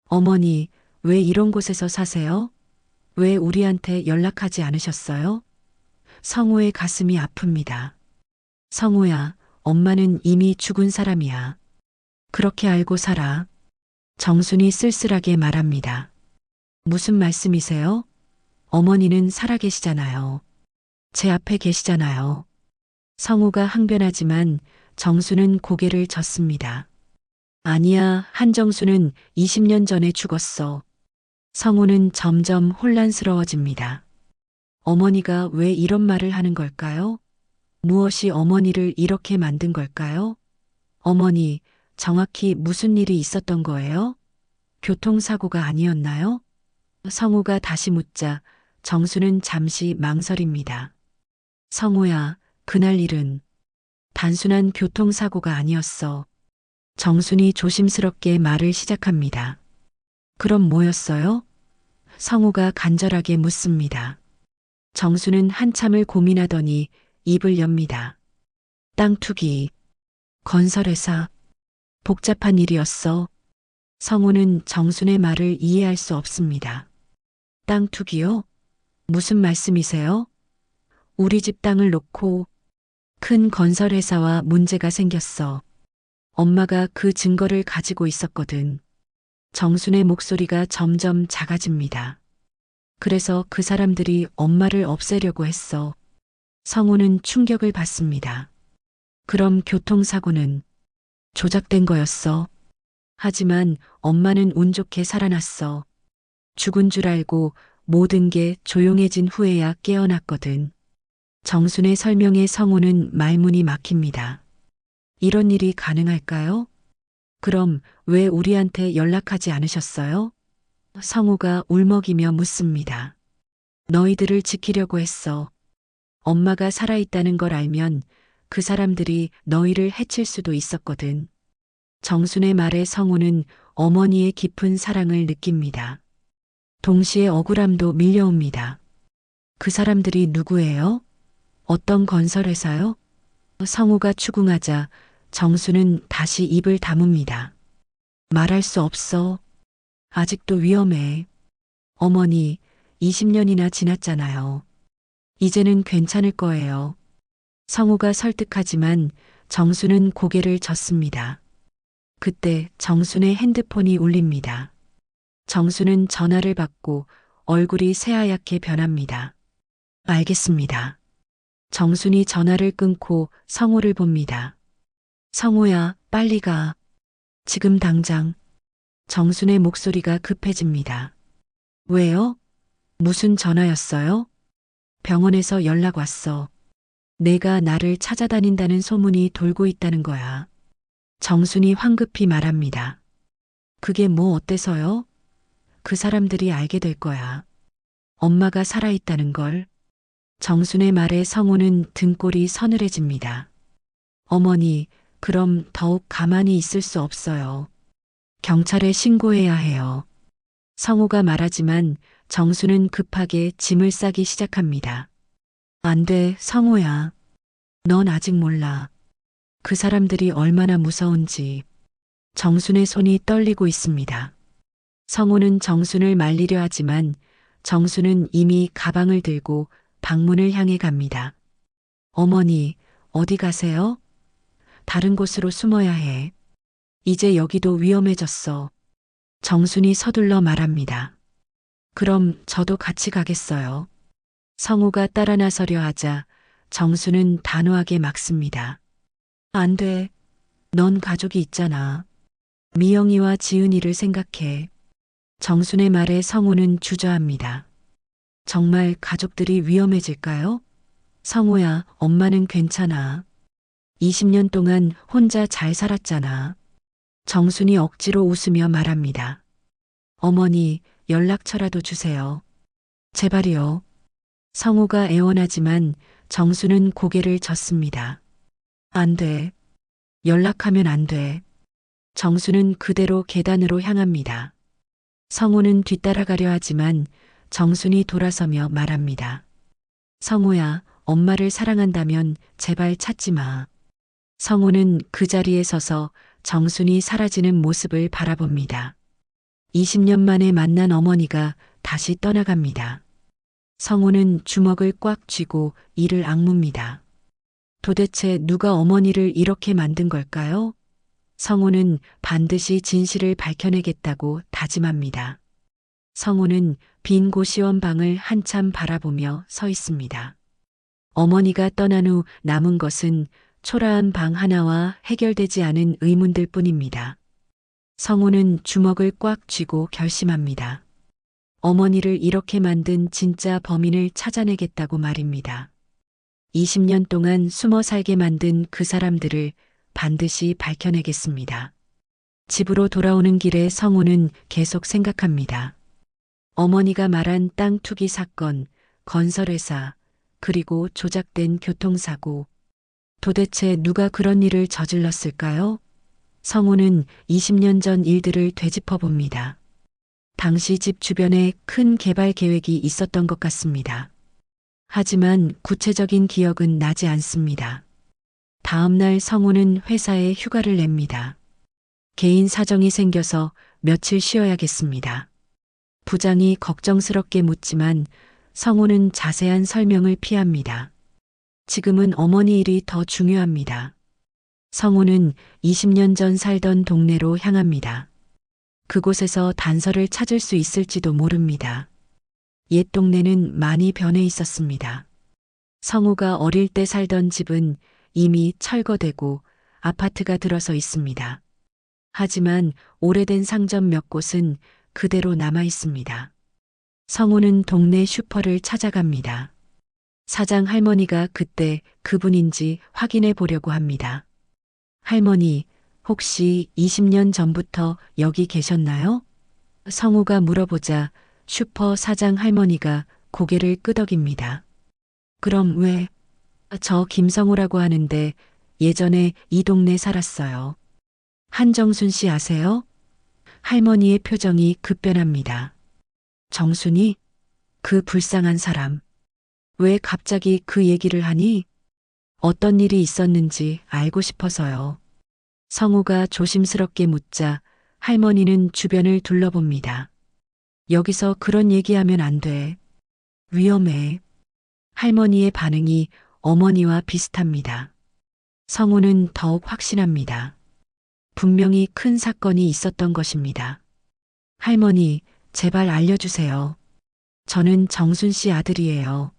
어머니, 왜 이런 곳에서 사세요? 왜 우리한테 연락하지 않으셨어요? 성우의 가슴이 아픕니다. 성우야, 엄마는 이미 죽은 사람이야. 그렇게 알고 살아. 정순이 쓸쓸하게 말합니다. 무슨 말씀이세요? 어머니는 살아계시잖아요. 제 앞에 계시잖아요. 성우가 항변하지만 정수는 고개를 젓습니다. 아니야, 한정수는 20년 전에 죽었어. 성우는 점점 혼란스러워집니다. 어머니가 왜 이런 말을 하는 걸까요? 무엇이 어머니를 이렇게 만든 걸까요? 어머니, 정확히 무슨 일이 있었던 거예요? 교통사고가 아니었나요? 성우가 다시 묻자 정수는 잠시 망설입니다. 성우야, 그날 일은 단순한 교통사고가 아니었어. 정순이 조심스럽게 말을 시작합니다. 그럼 뭐였어요? 성우가 간절하게 묻습니다. 정수는 한참을 고민하더니 입을 엽니다. 땅 투기, 건설회사, 복잡한 일이었어. 성우는 정순의 말을 이해할 수 없습니다. 땅 투기요? 무슨 말씀이세요? 우리 집 땅을 놓고 큰 건설회사와 문제가 생겼어. 엄마가 그 증거를 가지고 있었거든. 정순의 목소리가 점점 작아집니다. 그래서 그 사람들이 엄마를 없애려고 했어. 성우는 충격을 받습니다. 그럼 교통사고는 조작된 거였어. 하지만 엄마는 운 좋게 살아났어. 죽은 줄 알고 모든 게 조용해진 후에야 깨어났거든. 정순의 설명에 성우는 말문이 막힙니다. 이런 일이 가능할까요? 그럼 왜 우리한테 연락하지 않으셨어요? 성우가 울먹이며 묻습니다. 너희들을 지키려고 했어. 엄마가 살아있다는 걸 알면 그 사람들이 너희를 해칠 수도 있었거든. 정순의 말에 성우는 어머니의 깊은 사랑을 느낍니다. 동시에 억울함도 밀려옵니다. 그 사람들이 누구예요? 어떤 건설회사요? 성우가 추궁하자 정수는 다시 입을 다뭅니다. 말할 수 없어. 아직도 위험해. 어머니, 20년이나 지났잖아요. 이제는 괜찮을 거예요. 성우가 설득하지만 정수는 고개를 젓습니다. 그때 정순의 핸드폰이 울립니다. 정수는 전화를 받고 얼굴이 새하얗게 변합니다. 알겠습니다. 정순이 전화를 끊고 성우를 봅니다. 성우야, 빨리 가. 지금 당장. 정순의 목소리가 급해집니다. 왜요? 무슨 전화였어요? 병원에서 연락 왔어. 내가 나를 찾아다닌다는 소문이 돌고 있다는 거야. 정순이 황급히 말합니다. 그게 뭐 어때서요? 그 사람들이 알게 될 거야. 엄마가 살아있다는 걸. 정순의 말에 성우는 등골이 서늘해집니다. 어머니, 그럼 더욱 가만히 있을 수 없어요. 경찰에 신고해야 해요. 성우가 말하지만 정수는 급하게 짐을 싸기 시작합니다. 안 돼, 성우야. 넌 아직 몰라. 그 사람들이 얼마나 무서운지. 정순의 손이 떨리고 있습니다. 성우는 정순을 말리려 하지만 정순은 이미 가방을 들고 방문을 향해 갑니다. 어머니, 어디 가세요? 다른 곳으로 숨어야 해. 이제 여기도 위험해졌어. 정순이 서둘러 말합니다. 그럼 저도 같이 가겠어요. 성우가 따라 나서려 하자 정순은 단호하게 막습니다. 안 돼. 넌 가족이 있잖아. 미영이와 지은이를 생각해. 정순의 말에 성우는 주저합니다. 정말 가족들이 위험해질까요? 성우야, 엄마는 괜찮아. 20년 동안 혼자 잘 살았잖아. 정순이 억지로 웃으며 말합니다. 어머니, 연락처라도 주세요. 제발이요. 성우가 애원하지만 정순은 고개를 젓습니다. 안 돼. 연락하면 안 돼. 정순은 그대로 계단으로 향합니다. 성우는 뒤따라가려 하지만 정순이 돌아서며 말합니다. 성우야, 엄마를 사랑한다면 제발 찾지 마. 성우는 그 자리에 서서 정순이 사라지는 모습을 바라봅니다. 20년 만에 만난 어머니가 다시 떠나갑니다. 성우는 주먹을 꽉 쥐고 이를 악뭅니다. 도대체 누가 어머니를 이렇게 만든 걸까요? 성우는 반드시 진실을 밝혀내겠다고 다짐합니다. 성우는 빈 고시원 방을 한참 바라보며 서 있습니다. 어머니가 떠난 후 남은 것은 초라한 방 하나와 해결되지 않은 의문들 뿐입니다. 성우는 주먹을 꽉 쥐고 결심합니다. 어머니를 이렇게 만든 진짜 범인을 찾아내겠다고 말입니다. 20년 동안 숨어 살게 만든 그 사람들을 반드시 밝혀내겠습니다. 집으로 돌아오는 길에 성우는 계속 생각합니다. 어머니가 말한 땅 투기 사건, 건설회사, 그리고 조작된 교통사고. 도대체 누가 그런 일을 저질렀을까요? 성우는 20년 전 일들을 되짚어 봅니다. 당시 집 주변에 큰 개발 계획이 있었던 것 같습니다. 하지만 구체적인 기억은 나지 않습니다. 다음 날 성우는 회사에 휴가를 냅니다. 개인 사정이 생겨서 며칠 쉬어야겠습니다. 부장이 걱정스럽게 묻지만 성우는 자세한 설명을 피합니다. 지금은 어머니 일이 더 중요합니다. 성우는 20년 전 살던 동네로 향합니다. 그곳에서 단서를 찾을 수 있을지도 모릅니다. 옛 동네는 많이 변해 있었습니다. 성우가 어릴 때 살던 집은 이미 철거되고 아파트가 들어서 있습니다. 하지만 오래된 상점 몇 곳은 그대로 남아 있습니다. 성우는 동네 슈퍼를 찾아갑니다. 사장 할머니가 그때 그분인지 확인해 보려고 합니다. 할머니, 혹시 20년 전부터 여기 계셨나요? 성우가 물어보자 슈퍼 사장 할머니가 고개를 끄덕입니다. 그럼 왜? 저 김성우라고 하는데 예전에 이 동네 살았어요. 한정순 씨 아세요? 할머니의 표정이 급변합니다. 정순이? 그 불쌍한 사람. 왜 갑자기 그 얘기를 하니? 어떤 일이 있었는지 알고 싶어서요. 성우가 조심스럽게 묻자 할머니는 주변을 둘러봅니다. 여기서 그런 얘기하면 안 돼. 위험해. 할머니의 반응이 어머니와 비슷합니다. 성우는 더욱 확신합니다. 분명히 큰 사건이 있었던 것입니다. 할머니, 제발 알려주세요. 저는 정순 씨 아들이에요.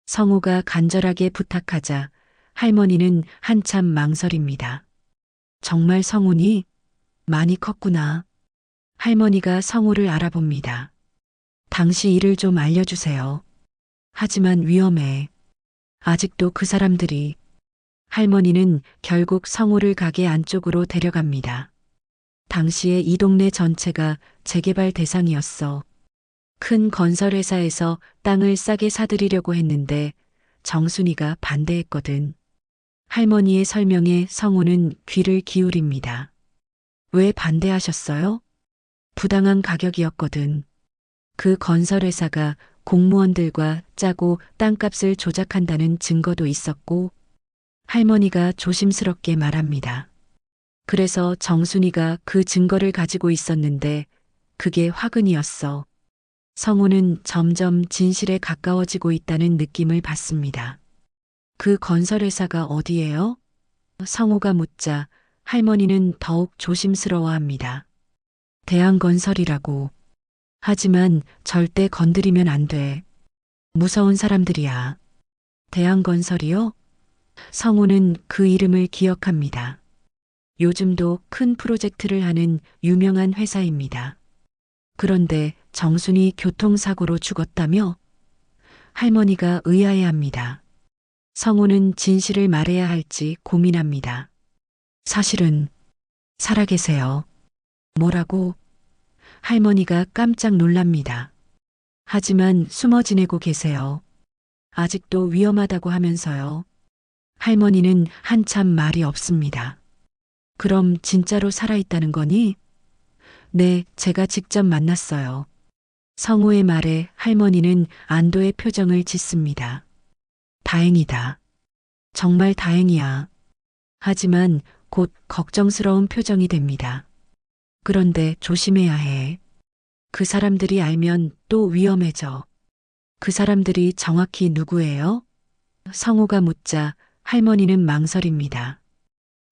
성우가 간절하게 부탁하자 할머니는 한참 망설입니다. 정말 성훈이? 많이 컸구나. 할머니가 성우를 알아봅니다. 당시 일을 좀 알려주세요. 하지만 위험해. 아직도 그 사람들이. 할머니는 결국 성우를 가게 안쪽으로 데려갑니다. 당시에 이 동네 전체가 재개발 대상이었어. 큰 건설회사에서 땅을 싸게 사들이려고 했는데 정순이가 반대했거든. 할머니의 설명에 성우는 귀를 기울입니다. 왜 반대하셨어요? 부당한 가격이었거든. 그 건설회사가 공무원들과 짜고 땅값을 조작한다는 증거도 있었고, 할머니가 조심스럽게 말합니다. 그래서 정순이가 그 증거를 가지고 있었는데 그게 화근이었어. 성우는 점점 진실에 가까워지고 있다는 느낌을 받습니다. 그 건설회사가 어디예요? 성우가 묻자 할머니는 더욱 조심스러워합니다. 대한건설이라고. 하지만 절대 건드리면 안 돼. 무서운 사람들이야. 대한건설이요? 성우는 그 이름을 기억합니다. 요즘도 큰 프로젝트를 하는 유명한 회사입니다. 그런데 정순이 교통사고로 죽었다며? 할머니가 의아해합니다. 성우는 진실을 말해야 할지 고민합니다. 사실은 살아계세요. 뭐라고? 할머니가 깜짝 놀랍니다. 하지만 숨어 지내고 계세요. 아직도 위험하다고 하면서요. 할머니는 한참 말이 없습니다. 그럼 진짜로 살아있다는 거니? 네, 제가 직접 만났어요. 성우의 말에 할머니는 안도의 표정을 짓습니다. 다행이다. 정말 다행이야. 하지만 곧 걱정스러운 표정이 됩니다. 그런데 조심해야 해. 그 사람들이 알면 또 위험해져. 그 사람들이 정확히 누구예요? 성우가 묻자 할머니는 망설입니다.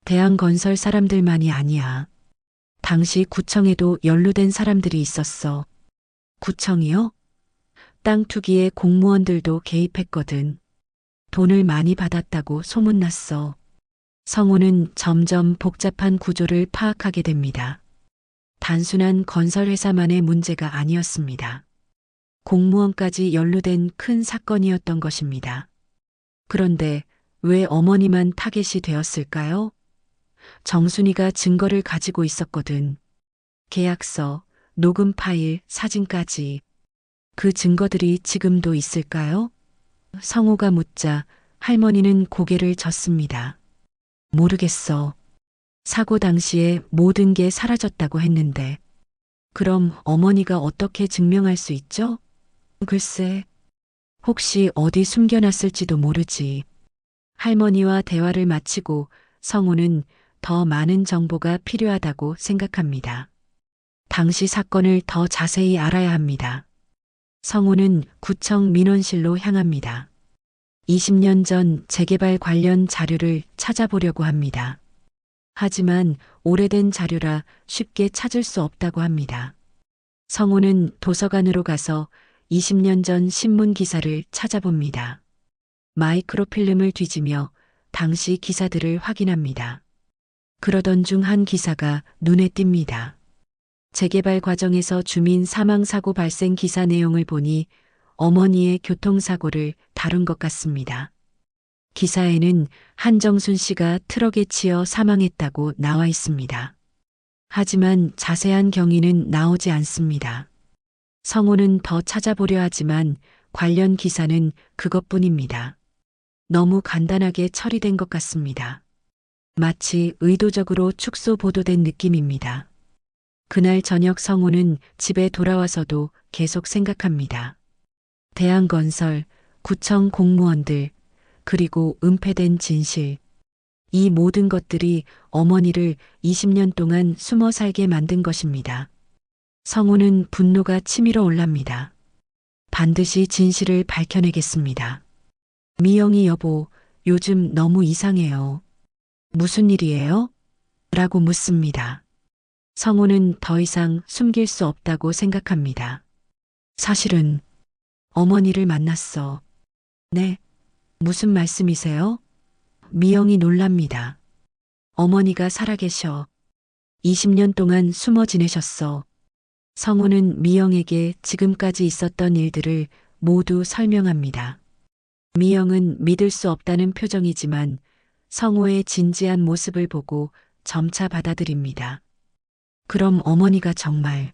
대한건설 사람들만이 아니야. 당시 구청에도 연루된 사람들이 있었어. 구청이요? 땅 투기에 공무원들도 개입했거든. 돈을 많이 받았다고 소문났어. 성우는 점점 복잡한 구조를 파악하게 됩니다. 단순한 건설회사만의 문제가 아니었습니다. 공무원까지 연루된 큰 사건이었던 것입니다. 그런데 왜 어머니만 타겟이 되었을까요? 정순이가 증거를 가지고 있었거든. 계약서, 녹음 파일, 사진까지. 그 증거들이 지금도 있을까요? 성우가 묻자 할머니는 고개를 젓습니다. 모르겠어. 사고 당시에 모든 게 사라졌다고 했는데. 그럼 어머니가 어떻게 증명할 수 있죠? 글쎄, 혹시 어디 숨겨놨을지도 모르지. 할머니와 대화를 마치고 성우는 더 많은 정보가 필요하다고 생각합니다. 당시 사건을 더 자세히 알아야 합니다. 성우는 구청 민원실로 향합니다. 20년 전 재개발 관련 자료를 찾아보려고 합니다. 하지만 오래된 자료라 쉽게 찾을 수 없다고 합니다. 성우는 도서관으로 가서 20년 전 신문 기사를 찾아봅니다. 마이크로필름을 뒤지며 당시 기사들을 확인합니다. 그러던 중 한 기사가 눈에 띕니다. 재개발 과정에서 주민 사망 사고 발생 기사 내용을 보니 어머니의 교통사고를 다룬 것 같습니다. 기사에는 한정순 씨가 트럭에 치여 사망했다고 나와 있습니다. 하지만 자세한 경위는 나오지 않습니다. 성우는 더 찾아보려 하지만 관련 기사는 그것뿐입니다. 너무 간단하게 처리된 것 같습니다. 마치 의도적으로 축소 보도된 느낌입니다. 그날 저녁 성우는 집에 돌아와서도 계속 생각합니다. 대한건설, 구청 공무원들, 그리고 은폐된 진실. 이 모든 것들이 어머니를 20년 동안 숨어 살게 만든 것입니다. 성우는 분노가 치밀어 올랍니다. 반드시 진실을 밝혀내겠습니다. 미영이 여보, 요즘 너무 이상해요. 무슨 일이에요? 라고 묻습니다. 성우는 더 이상 숨길 수 없다고 생각합니다. 사실은 어머니를 만났어. 네, 무슨 말씀이세요? 미영이 놀랍니다. 어머니가 살아계셔. 20년 동안 숨어 지내셨어. 성우는 미영에게 지금까지 있었던 일들을 모두 설명합니다. 미영은 믿을 수 없다는 표정이지만 성우의 진지한 모습을 보고 점차 받아들입니다. 그럼 어머니가 정말,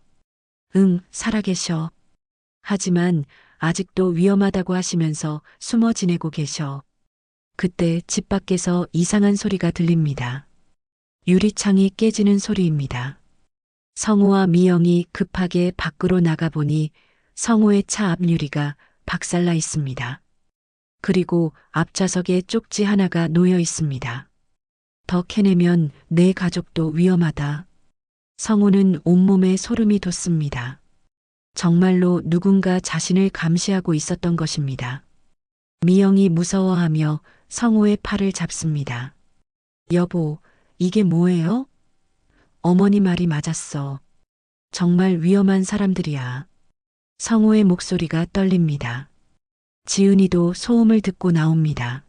살아계셔. 하지만 아직도 위험하다고 하시면서 숨어 지내고 계셔. 그때 집 밖에서 이상한 소리가 들립니다. 유리창이 깨지는 소리입니다. 성우와 미영이 급하게 밖으로 나가보니 성우의 차 앞유리가 박살나 있습니다. 그리고 앞좌석에 쪽지 하나가 놓여 있습니다. 더 캐내면 내 가족도 위험하다. 성우는 온몸에 소름이 돋습니다. 정말로 누군가 자신을 감시하고 있었던 것입니다. 미영이 무서워하며 성우의 팔을 잡습니다. 여보, 이게 뭐예요? 어머니 말이 맞았어. 정말 위험한 사람들이야. 성우의 목소리가 떨립니다. 지은이도 소음을 듣고 나옵니다.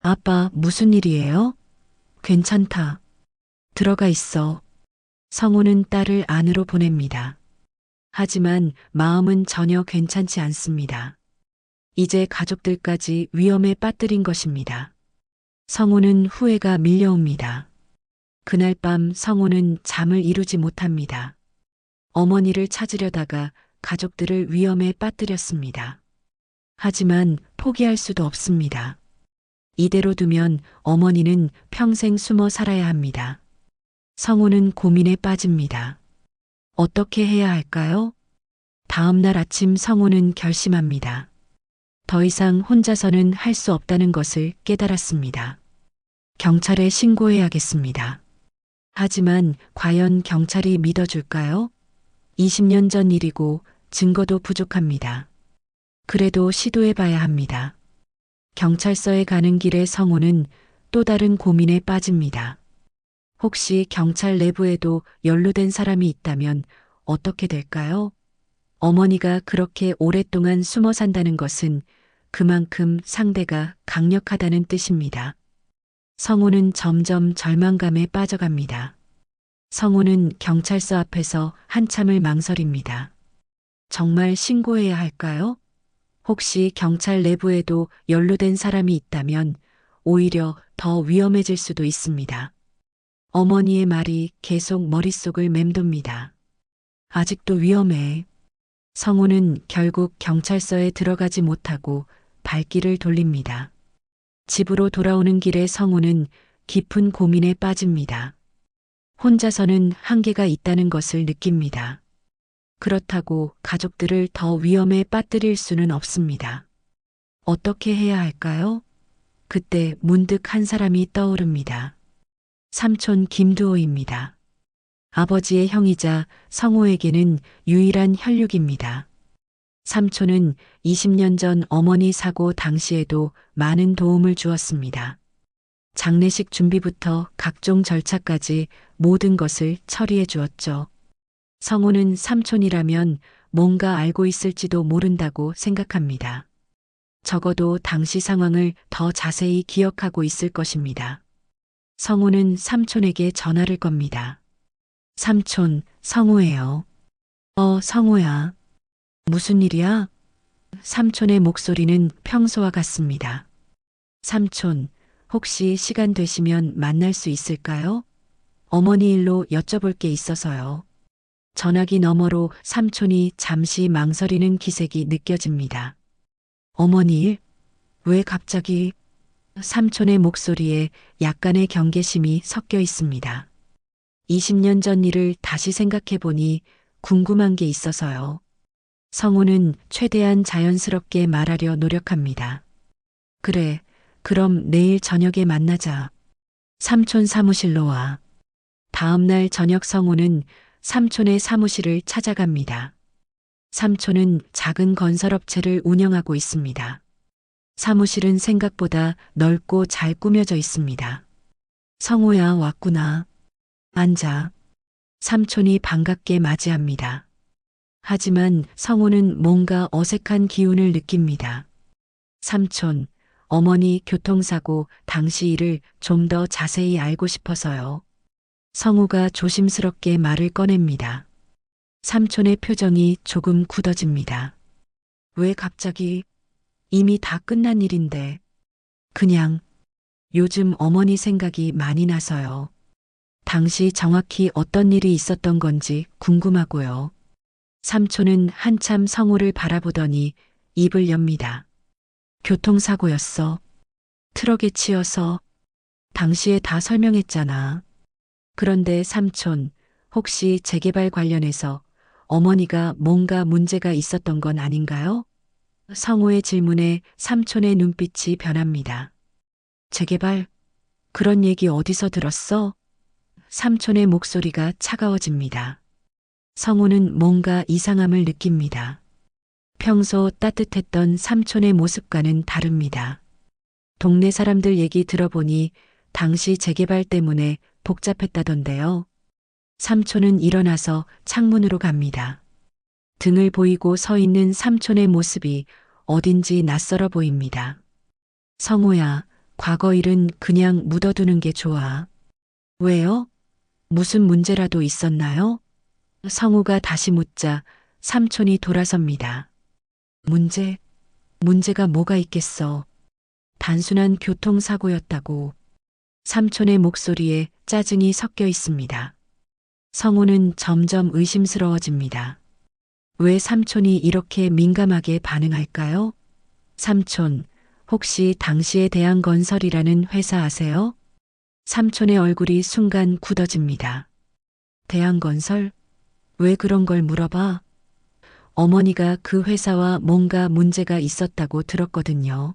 아빠, 무슨 일이에요? 괜찮다. 들어가 있어. 성우는 딸을 안으로 보냅니다. 하지만 마음은 전혀 괜찮지 않습니다. 이제 가족들까지 위험에 빠뜨린 것입니다. 성우는 후회가 밀려옵니다. 그날 밤 성우는 잠을 이루지 못합니다. 어머니를 찾으려다가 가족들을 위험에 빠뜨렸습니다. 하지만 포기할 수도 없습니다. 이대로 두면 어머니는 평생 숨어 살아야 합니다. 성우는 고민에 빠집니다. 어떻게 해야 할까요? 다음 날 아침 성우는 결심합니다. 더 이상 혼자서는 할 수 없다는 것을 깨달았습니다. 경찰에 신고해야겠습니다. 하지만 과연 경찰이 믿어줄까요? 20년 전 일이고 증거도 부족합니다. 그래도 시도해봐야 합니다. 경찰서에 가는 길에 성우는 또 다른 고민에 빠집니다. 혹시 경찰 내부에도 연루된 사람이 있다면 어떻게 될까요? 어머니가 그렇게 오랫동안 숨어 산다는 것은 그만큼 상대가 강력하다는 뜻입니다. 성우는 점점 절망감에 빠져갑니다. 성우는 경찰서 앞에서 한참을 망설입니다. 정말 신고해야 할까요? 혹시 경찰 내부에도 연루된 사람이 있다면 오히려 더 위험해질 수도 있습니다. 어머니의 말이 계속 머릿속을 맴돕니다. 아직도 위험해. 성우는 결국 경찰서에 들어가지 못하고 발길을 돌립니다. 집으로 돌아오는 길에 성우는 깊은 고민에 빠집니다. 혼자서는 한계가 있다는 것을 느낍니다. 그렇다고 가족들을 더 위험에 빠뜨릴 수는 없습니다. 어떻게 해야 할까요? 그때 문득 한 사람이 떠오릅니다. 삼촌 김두호입니다. 아버지의 형이자 성호에게는 유일한 혈육입니다. 삼촌은 20년 전 어머니 사고 당시에도 많은 도움을 주었습니다. 장례식 준비부터 각종 절차까지 모든 것을 처리해 주었죠. 성호는 삼촌이라면 뭔가 알고 있을지도 모른다고 생각합니다. 적어도 당시 상황을 더 자세히 기억하고 있을 것입니다. 성호는 삼촌에게 전화를 겁니다. 삼촌, 성호예요. 성호야. 무슨 일이야? 삼촌의 목소리는 평소와 같습니다. 삼촌, 혹시 시간 되시면 만날 수 있을까요? 어머니 일로 여쭤볼 게 있어서요. 전화기 너머로 삼촌이 잠시 망설이는 기색이 느껴집니다. 어머니 일? 왜 갑자기? 삼촌의 목소리에 약간의 경계심이 섞여 있습니다. 20년 전 일을 다시 생각해 보니 궁금한 게 있어서요. 성우는 최대한 자연스럽게 말하려 노력합니다. 그래, 그럼 내일 저녁에 만나자. 삼촌 사무실로 와. 다음 날 저녁 성우는 삼촌의 사무실을 찾아갑니다. 삼촌은 작은 건설업체를 운영하고 있습니다. 사무실은 생각보다 넓고 잘 꾸며져 있습니다. 성우야, 왔구나. 앉아. 삼촌이 반갑게 맞이합니다. 하지만 성우는 뭔가 어색한 기운을 느낍니다. 삼촌, 어머니 교통사고 당시 일을 좀 더 자세히 알고 싶어서요. 성우가 조심스럽게 말을 꺼냅니다. 삼촌의 표정이 조금 굳어집니다. 왜 갑자기? 이미 다 끝난 일인데. 그냥 요즘 어머니 생각이 많이 나서요. 당시 정확히 어떤 일이 있었던 건지 궁금하고요. 삼촌은 한참 성우를 바라보더니 입을 엽니다. 교통사고였어. 트럭에 치여서. 당시에 다 설명했잖아. 그런데 삼촌, 혹시 재개발 관련해서 어머니가 뭔가 문제가 있었던 건 아닌가요? 성우의 질문에 삼촌의 눈빛이 변합니다. 재개발? 그런 얘기 어디서 들었어? 삼촌의 목소리가 차가워집니다. 성우는 뭔가 이상함을 느낍니다. 평소 따뜻했던 삼촌의 모습과는 다릅니다. 동네 사람들 얘기 들어보니 당시 재개발 때문에 복잡했다던데요. 삼촌은 일어나서 창문으로 갑니다. 등을 보이고 서 있는 삼촌의 모습이 어딘지 낯설어 보입니다. 성우야, 과거 일은 그냥 묻어두는 게 좋아. 왜요? 무슨 문제라도 있었나요? 성우가 다시 묻자 삼촌이 돌아섭니다. 문제가 뭐가 있겠어. 단순한 교통사고였다고. 삼촌의 목소리에 짜증이 섞여 있습니다. 성우는 점점 의심스러워집니다. 왜 삼촌이 이렇게 민감하게 반응할까요? 삼촌, 혹시 당시에 대한건설이라는 회사 아세요? 삼촌의 얼굴이 순간 굳어집니다. 대한건설? 왜 그런 걸 물어봐? 어머니가 그 회사와 뭔가 문제가 있었다고 들었거든요.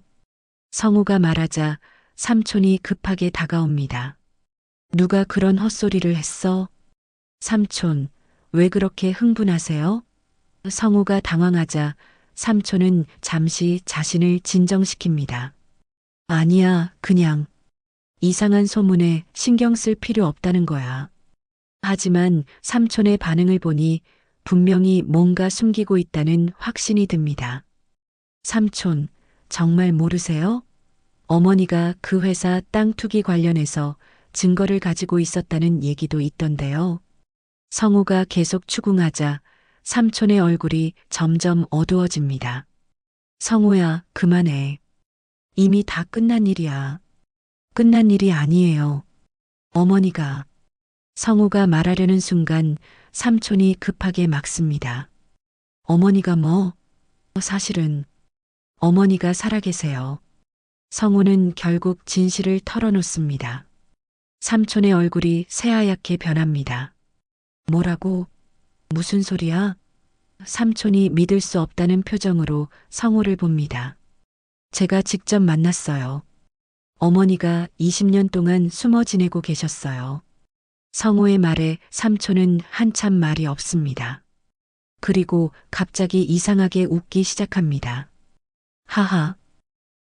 성우가 말하자 삼촌이 급하게 다가옵니다. 누가 그런 헛소리를 했어? 삼촌, 왜 그렇게 흥분하세요? 성우가 당황하자 삼촌은 잠시 자신을 진정시킵니다. 아니야, 그냥 이상한 소문에 신경 쓸 필요 없다는 거야. 하지만 삼촌의 반응을 보니 분명히 뭔가 숨기고 있다는 확신이 듭니다. 삼촌, 정말 모르세요? 어머니가 그 회사 땅 투기 관련해서 증거를 가지고 있었다는 얘기도 있던데요. 성우가 계속 추궁하자 삼촌의 얼굴이 점점 어두워집니다. 성우야, 그만해. 이미 다 끝난 일이야. 끝난 일이 아니에요. 어머니가. 성우가 말하려는 순간 삼촌이 급하게 막습니다. 어머니가 뭐? 사실은 어머니가 살아계세요. 성우는 결국 진실을 털어놓습니다. 삼촌의 얼굴이 새하얗게 변합니다. 뭐라고? 무슨 소리야? 삼촌이 믿을 수 없다는 표정으로 성우를 봅니다. 제가 직접 만났어요. 어머니가 20년 동안 숨어 지내고 계셨어요. 성호의 말에 삼촌은 한참 말이 없습니다. 그리고 갑자기 이상하게 웃기 시작합니다. 하하.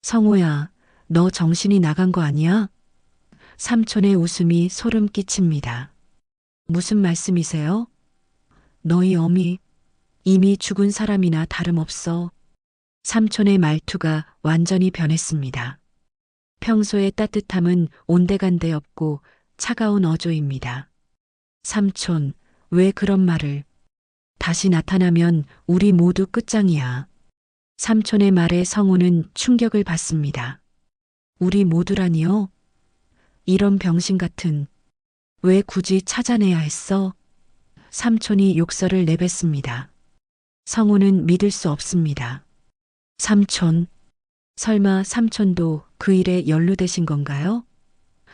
성호야, 너 정신이 나간 거 아니야? 삼촌의 웃음이 소름 끼칩니다. 무슨 말씀이세요? 너희 어미, 이미 죽은 사람이나 다름없어. 삼촌의 말투가 완전히 변했습니다. 평소의 따뜻함은 온데간데 없고 차가운 어조입니다. 삼촌, 왜 그런 말을? 다시 나타나면 우리 모두 끝장이야. 삼촌의 말에 성우는 충격을 받습니다. 우리 모두라니요? 이런 병신 같은, 왜 굳이 찾아내야 했어? 삼촌이 욕설을 내뱉습니다. 성우는 믿을 수 없습니다. 삼촌, 설마 삼촌도 그 일에 연루되신 건가요?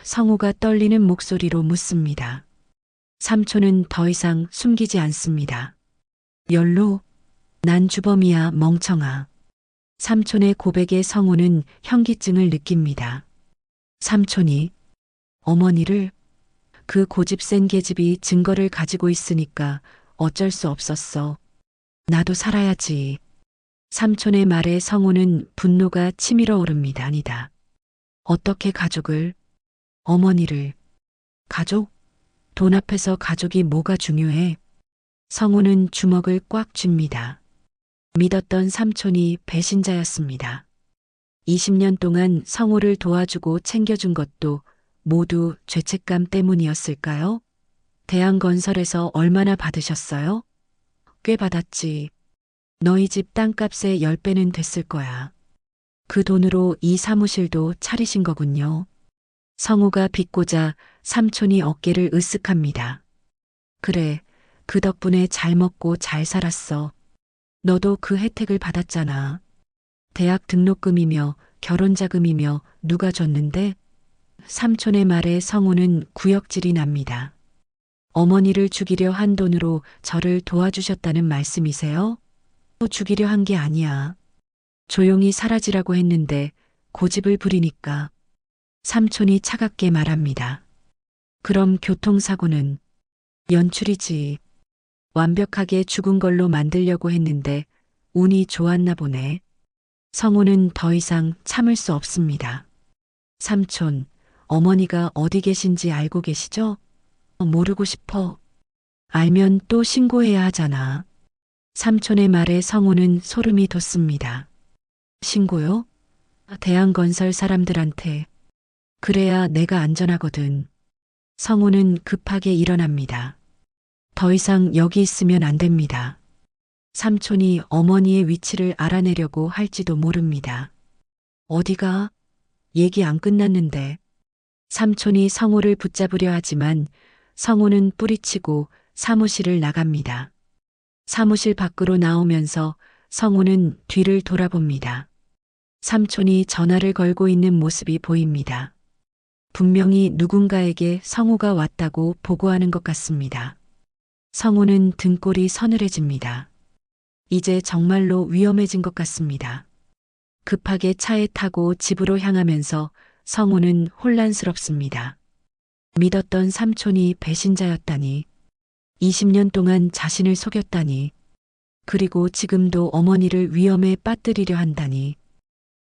성우가 떨리는 목소리로 묻습니다. 삼촌은 더 이상 숨기지 않습니다. 연루? 난 주범이야, 멍청아. 삼촌의 고백에 성우는 현기증을 느낍니다. 삼촌이 어머니를, 그 고집센 계집이 증거를 가지고 있으니까 어쩔 수 없었어. 나도 살아야지. 삼촌의 말에 성우는 분노가 치밀어 오릅니다. 아니다. 어떻게 가족을, 어머니를, 가족? 돈 앞에서 가족이 뭐가 중요해? 성우는 주먹을 꽉 쥡니다. 믿었던 삼촌이 배신자였습니다. 20년 동안 성우를 도와주고 챙겨준 것도 모두 죄책감 때문이었을까요? 대한건설에서 얼마나 받으셨어요? 꽤 받았지. 너희 집 땅값의 10배는 됐을 거야. 그 돈으로 이 사무실도 차리신 거군요. 성우가 비꼬자 삼촌이 어깨를 으쓱합니다. 그래, 그 덕분에 잘 먹고 잘 살았어. 너도 그 혜택을 받았잖아. 대학 등록금이며 결혼자금이며 누가 줬는데? 삼촌의 말에 성우는 구역질이 납니다. 어머니를 죽이려 한 돈으로 저를 도와주셨다는 말씀이세요? 죽이려 한 게 아니야. 조용히 사라지라고 했는데 고집을 부리니까. 삼촌이 차갑게 말합니다. 그럼 교통사고는 연출이지. 완벽하게 죽은 걸로 만들려고 했는데 운이 좋았나 보네. 성우는 더 이상 참을 수 없습니다. 삼촌, 어머니가 어디 계신지 알고 계시죠? 모르고 싶어. 알면 또 신고해야 하잖아. 삼촌의 말에 성우는 소름이 돋습니다. 신고요? 대한건설 사람들한테. 그래야 내가 안전하거든. 성우는 급하게 일어납니다. 더 이상 여기 있으면 안 됩니다. 삼촌이 어머니의 위치를 알아내려고 할지도 모릅니다. 어디가? 얘기 안 끝났는데. 삼촌이 성우를 붙잡으려 하지만 성우는 뿌리치고 사무실을 나갑니다. 사무실 밖으로 나오면서 성우는 뒤를 돌아봅니다. 삼촌이 전화를 걸고 있는 모습이 보입니다. 분명히 누군가에게 성우가 왔다고 보고하는 것 같습니다. 성우는 등골이 서늘해집니다. 이제 정말로 위험해진 것 같습니다. 급하게 차에 타고 집으로 향하면서 성우는 혼란스럽습니다. 믿었던 삼촌이 배신자였다니. 20년 동안 자신을 속였다니. 그리고 지금도 어머니를 위험에 빠뜨리려 한다니.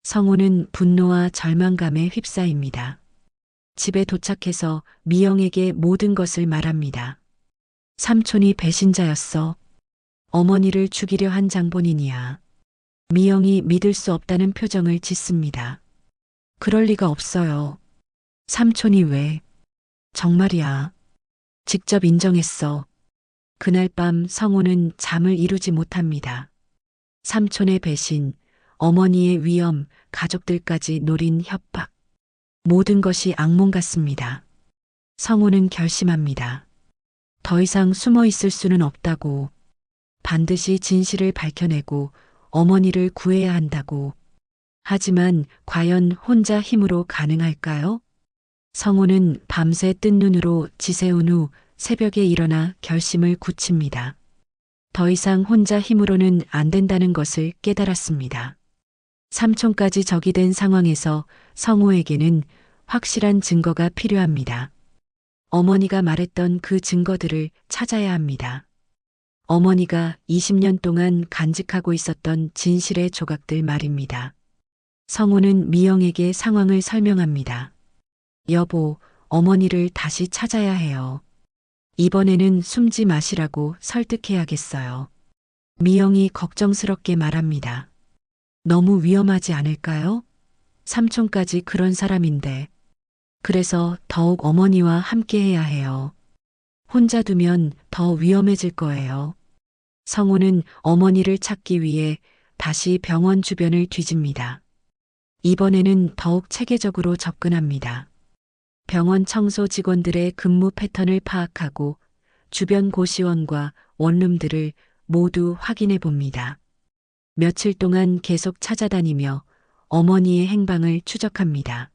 성우는 분노와 절망감에 휩싸입니다. 집에 도착해서 미영에게 모든 것을 말합니다. 삼촌이 배신자였어. 어머니를 죽이려 한 장본인이야. 미영이 믿을 수 없다는 표정을 짓습니다. 그럴 리가 없어요. 삼촌이 왜? 정말이야. 직접 인정했어. 그날 밤 성우는 잠을 이루지 못합니다. 삼촌의 배신, 어머니의 위험, 가족들까지 노린 협박. 모든 것이 악몽 같습니다. 성우는 결심합니다. 더 이상 숨어 있을 수는 없다고. 반드시 진실을 밝혀내고 어머니를 구해야 한다고. 하지만 과연 혼자 힘으로 가능할까요? 성우는 밤새 뜬 눈으로 지새운 후 새벽에 일어나 결심을 굳힙니다. 더 이상 혼자 힘으로는 안 된다는 것을 깨달았습니다. 삼촌까지 적이 된 상황에서 성우에게는 확실한 증거가 필요합니다. 어머니가 말했던 그 증거들을 찾아야 합니다. 어머니가 20년 동안 간직하고 있었던 진실의 조각들 말입니다. 성우는 미영에게 상황을 설명합니다. 여보, 어머니를 다시 찾아야 해요. 이번에는 숨지 마시라고 설득해야겠어요. 미영이 걱정스럽게 말합니다. 너무 위험하지 않을까요? 삼촌까지 그런 사람인데. 그래서 더욱 어머니와 함께 해야 해요. 혼자 두면 더 위험해질 거예요. 성우는 어머니를 찾기 위해 다시 병원 주변을 뒤집니다. 이번에는 더욱 체계적으로 접근합니다. 병원 청소 직원들의 근무 패턴을 파악하고 주변 고시원과 원룸들을 모두 확인해 봅니다. 며칠 동안 계속 찾아다니며 어머니의 행방을 추적합니다.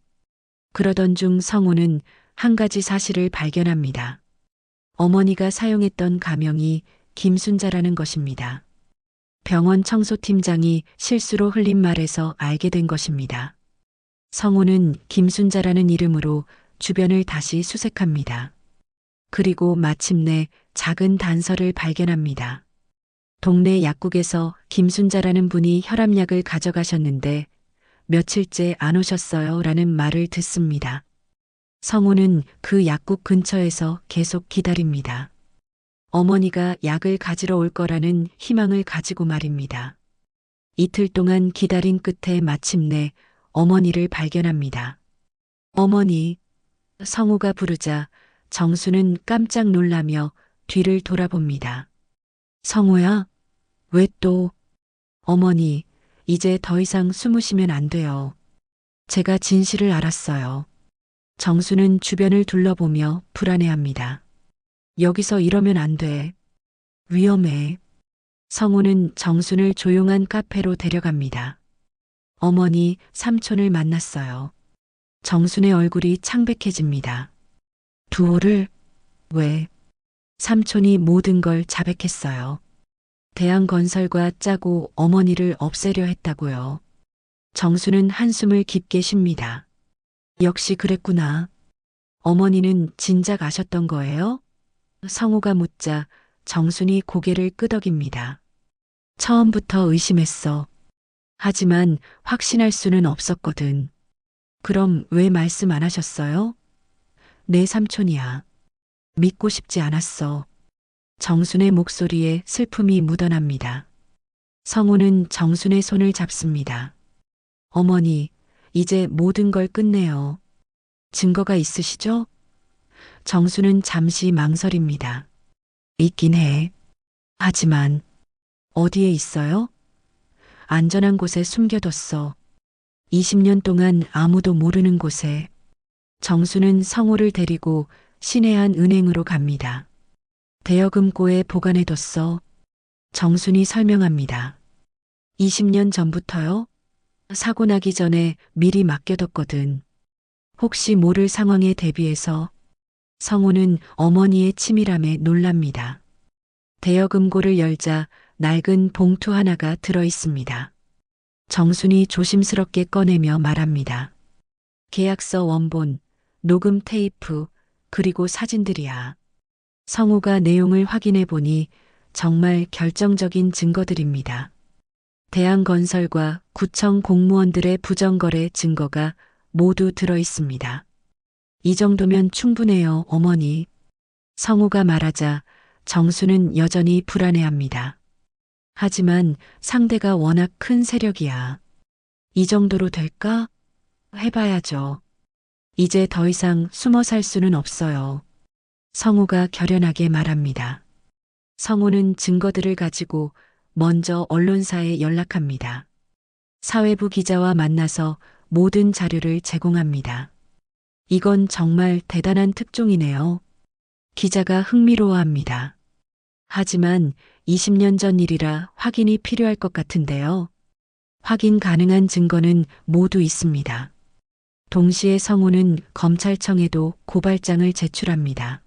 그러던 중 성우는 한 가지 사실을 발견합니다. 어머니가 사용했던 가명이 김순자라는 것입니다. 병원 청소팀장이 실수로 흘린 말에서 알게 된 것입니다. 성우는 김순자라는 이름으로 주변을 다시 수색합니다. 그리고 마침내 작은 단서를 발견합니다. 동네 약국에서 김순자라는 분이 혈압약을 가져가셨는데 며칠째 안 오셨어요 라는 말을 듣습니다. 성우는 그 약국 근처에서 계속 기다립니다. 어머니가 약을 가지러 올 거라는 희망을 가지고 말입니다. 이틀 동안 기다린 끝에 마침내 어머니를 발견합니다. 어머니, 성우가 부르자 정수는 깜짝 놀라며 뒤를 돌아봅니다. 성우야? 왜 또? 어머니, 이제 더 이상 숨으시면 안 돼요. 제가 진실을 알았어요. 정수는 주변을 둘러보며 불안해합니다. 여기서 이러면 안 돼. 위험해. 성우는 정순을 조용한 카페로 데려갑니다. 어머니, 삼촌을 만났어요. 정순의 얼굴이 창백해집니다. 두호를? 왜? 삼촌이 모든 걸 자백했어요. 대한건설과 짜고 어머니를 없애려 했다고요. 정수는 한숨을 깊게 쉽니다. 역시 그랬구나. 어머니는 진작 아셨던 거예요? 성우가 묻자 정순이 고개를 끄덕입니다. 처음부터 의심했어. 하지만 확신할 수는 없었거든. 그럼 왜 말씀 안 하셨어요? 내 삼촌이야. 믿고 싶지 않았어. 정순의 목소리에 슬픔이 묻어납니다. 성우는 정순의 손을 잡습니다. 어머니, 이제 모든 걸 끝내요. 증거가 있으시죠? 정순은 잠시 망설입니다. 있긴 해. 하지만 어디에 있어요? 안전한 곳에 숨겨뒀어. 20년 동안 아무도 모르는 곳에. 정수는 성우를 데리고 신해안 은행으로 갑니다. 대여금고에 보관해뒀어. 정순이 설명합니다. 20년 전부터요? 사고 나기 전에 미리 맡겨뒀거든. 혹시 모를 상황에 대비해서. 성우는 어머니의 치밀함에 놀랍니다. 대여금고를 열자 낡은 봉투 하나가 들어 있습니다. 정순이 조심스럽게 꺼내며 말합니다. 계약서 원본, 녹음 테이프, 그리고 사진들이야. 성우가 내용을 확인해 보니 정말 결정적인 증거들입니다. 대한건설과 구청 공무원들의 부정거래 증거가 모두 들어 있습니다. 이 정도면 충분해요, 어머니. 성우가 말하자 정수는 여전히 불안해합니다. 하지만 상대가 워낙 큰 세력이야. 이 정도로 될까? 해봐야죠. 이제 더 이상 숨어 살 수는 없어요. 성우가 결연하게 말합니다. 성우는 증거들을 가지고 먼저 언론사에 연락합니다. 사회부 기자와 만나서 모든 자료를 제공합니다. 이건 정말 대단한 특종이네요. 기자가 흥미로워합니다. 하지만 20년 전 일이라 확인이 필요할 것 같은데요. 확인 가능한 증거는 모두 있습니다. 동시에 성우는 검찰청에도 고발장을 제출합니다.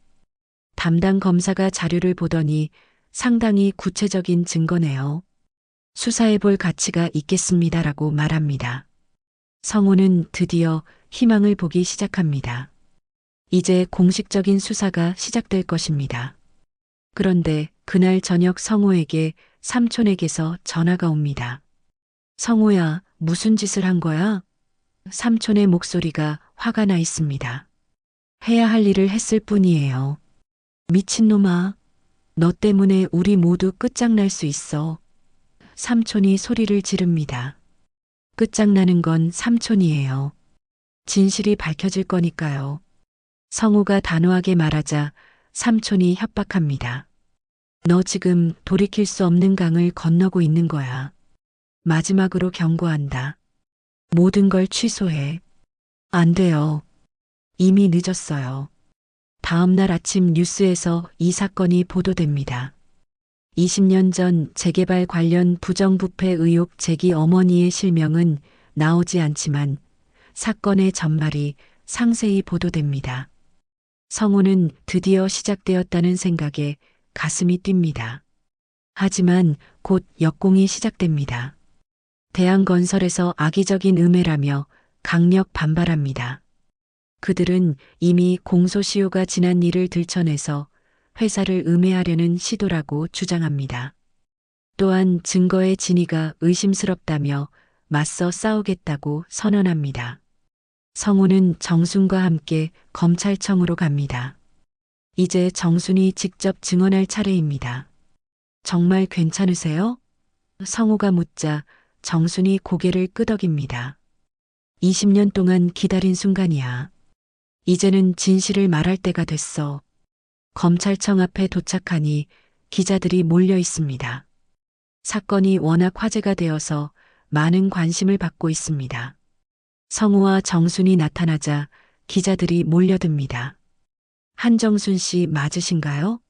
담당 검사가 자료를 보더니 상당히 구체적인 증거네요. 수사해 볼 가치가 있겠습니다라고 말합니다. 성우는 드디어 희망을 보기 시작합니다. 이제 공식적인 수사가 시작될 것입니다. 그런데 그날 저녁 성호에게 삼촌에게서 전화가 옵니다. 성호야, 무슨 짓을 한 거야? 삼촌의 목소리가 화가 나 있습니다. 해야 할 일을 했을 뿐이에요. 미친놈아. 너 때문에 우리 모두 끝장날 수 있어. 삼촌이 소리를 지릅니다. 끝장나는 건 삼촌이에요. 진실이 밝혀질 거니까요. 성우가 단호하게 말하자 삼촌이 협박합니다. 너 지금 돌이킬 수 없는 강을 건너고 있는 거야. 마지막으로 경고한다. 모든 걸 취소해. 안 돼요. 이미 늦었어요. 다음 날 아침 뉴스에서 이 사건이 보도됩니다. 20년 전 재개발 관련 부정부패 의혹 제기 어머니의 실명은 나오지 않지만 사건의 전말이 상세히 보도됩니다. 성우는 드디어 시작되었다는 생각에 가슴이 뜁니다. 하지만 곧 역공이 시작됩니다. 대한건설에서 악의적인 음해라며 강력 반발합니다. 그들은 이미 공소시효가 지난 일을 들춰내서 회사를 음해하려는 시도라고 주장합니다. 또한 증거의 진위가 의심스럽다며 맞서 싸우겠다고 선언합니다. 성우는 정순과 함께 검찰청으로 갑니다. 이제 정순이 직접 증언할 차례입니다. 정말 괜찮으세요? 성우가 묻자 정순이 고개를 끄덕입니다. 20년 동안 기다린 순간이야. 이제는 진실을 말할 때가 됐어. 검찰청 앞에 도착하니 기자들이 몰려 있습니다. 사건이 워낙 화제가 되어서 많은 관심을 받고 있습니다. 성우와 정순이 나타나자 기자들이 몰려듭니다. 한정순 씨 맞으신가요?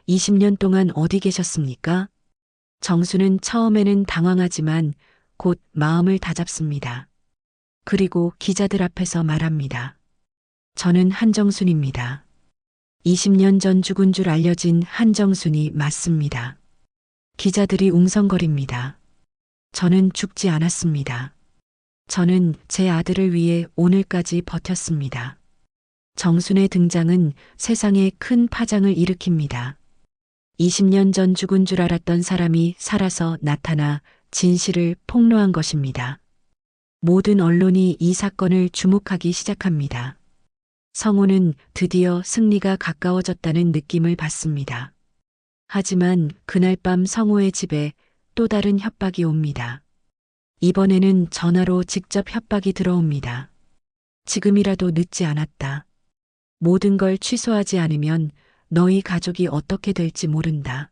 20년 동안 어디 계셨습니까? 정순은 처음에는 당황하지만 곧 마음을 다잡습니다. 그리고 기자들 앞에서 말합니다. 저는 한정순입니다. 20년 전 죽은 줄 알려진 한정순이 맞습니다. 기자들이 웅성거립니다. 저는 죽지 않았습니다. 저는 제 아들을 위해 오늘까지 버텼습니다. 정순의 등장은 세상에 큰 파장을 일으킵니다. 20년 전 죽은 줄 알았던 사람이 살아서 나타나 진실을 폭로한 것입니다. 모든 언론이 이 사건을 주목하기 시작합니다. 성우는 드디어 승리가 가까워졌다는 느낌을 받습니다. 하지만 그날 밤 성우의 집에 또 다른 협박이 옵니다. 이번에는 전화로 직접 협박이 들어옵니다. 지금이라도 늦지 않았다. 모든 걸 취소하지 않으면 너희 가족이 어떻게 될지 모른다.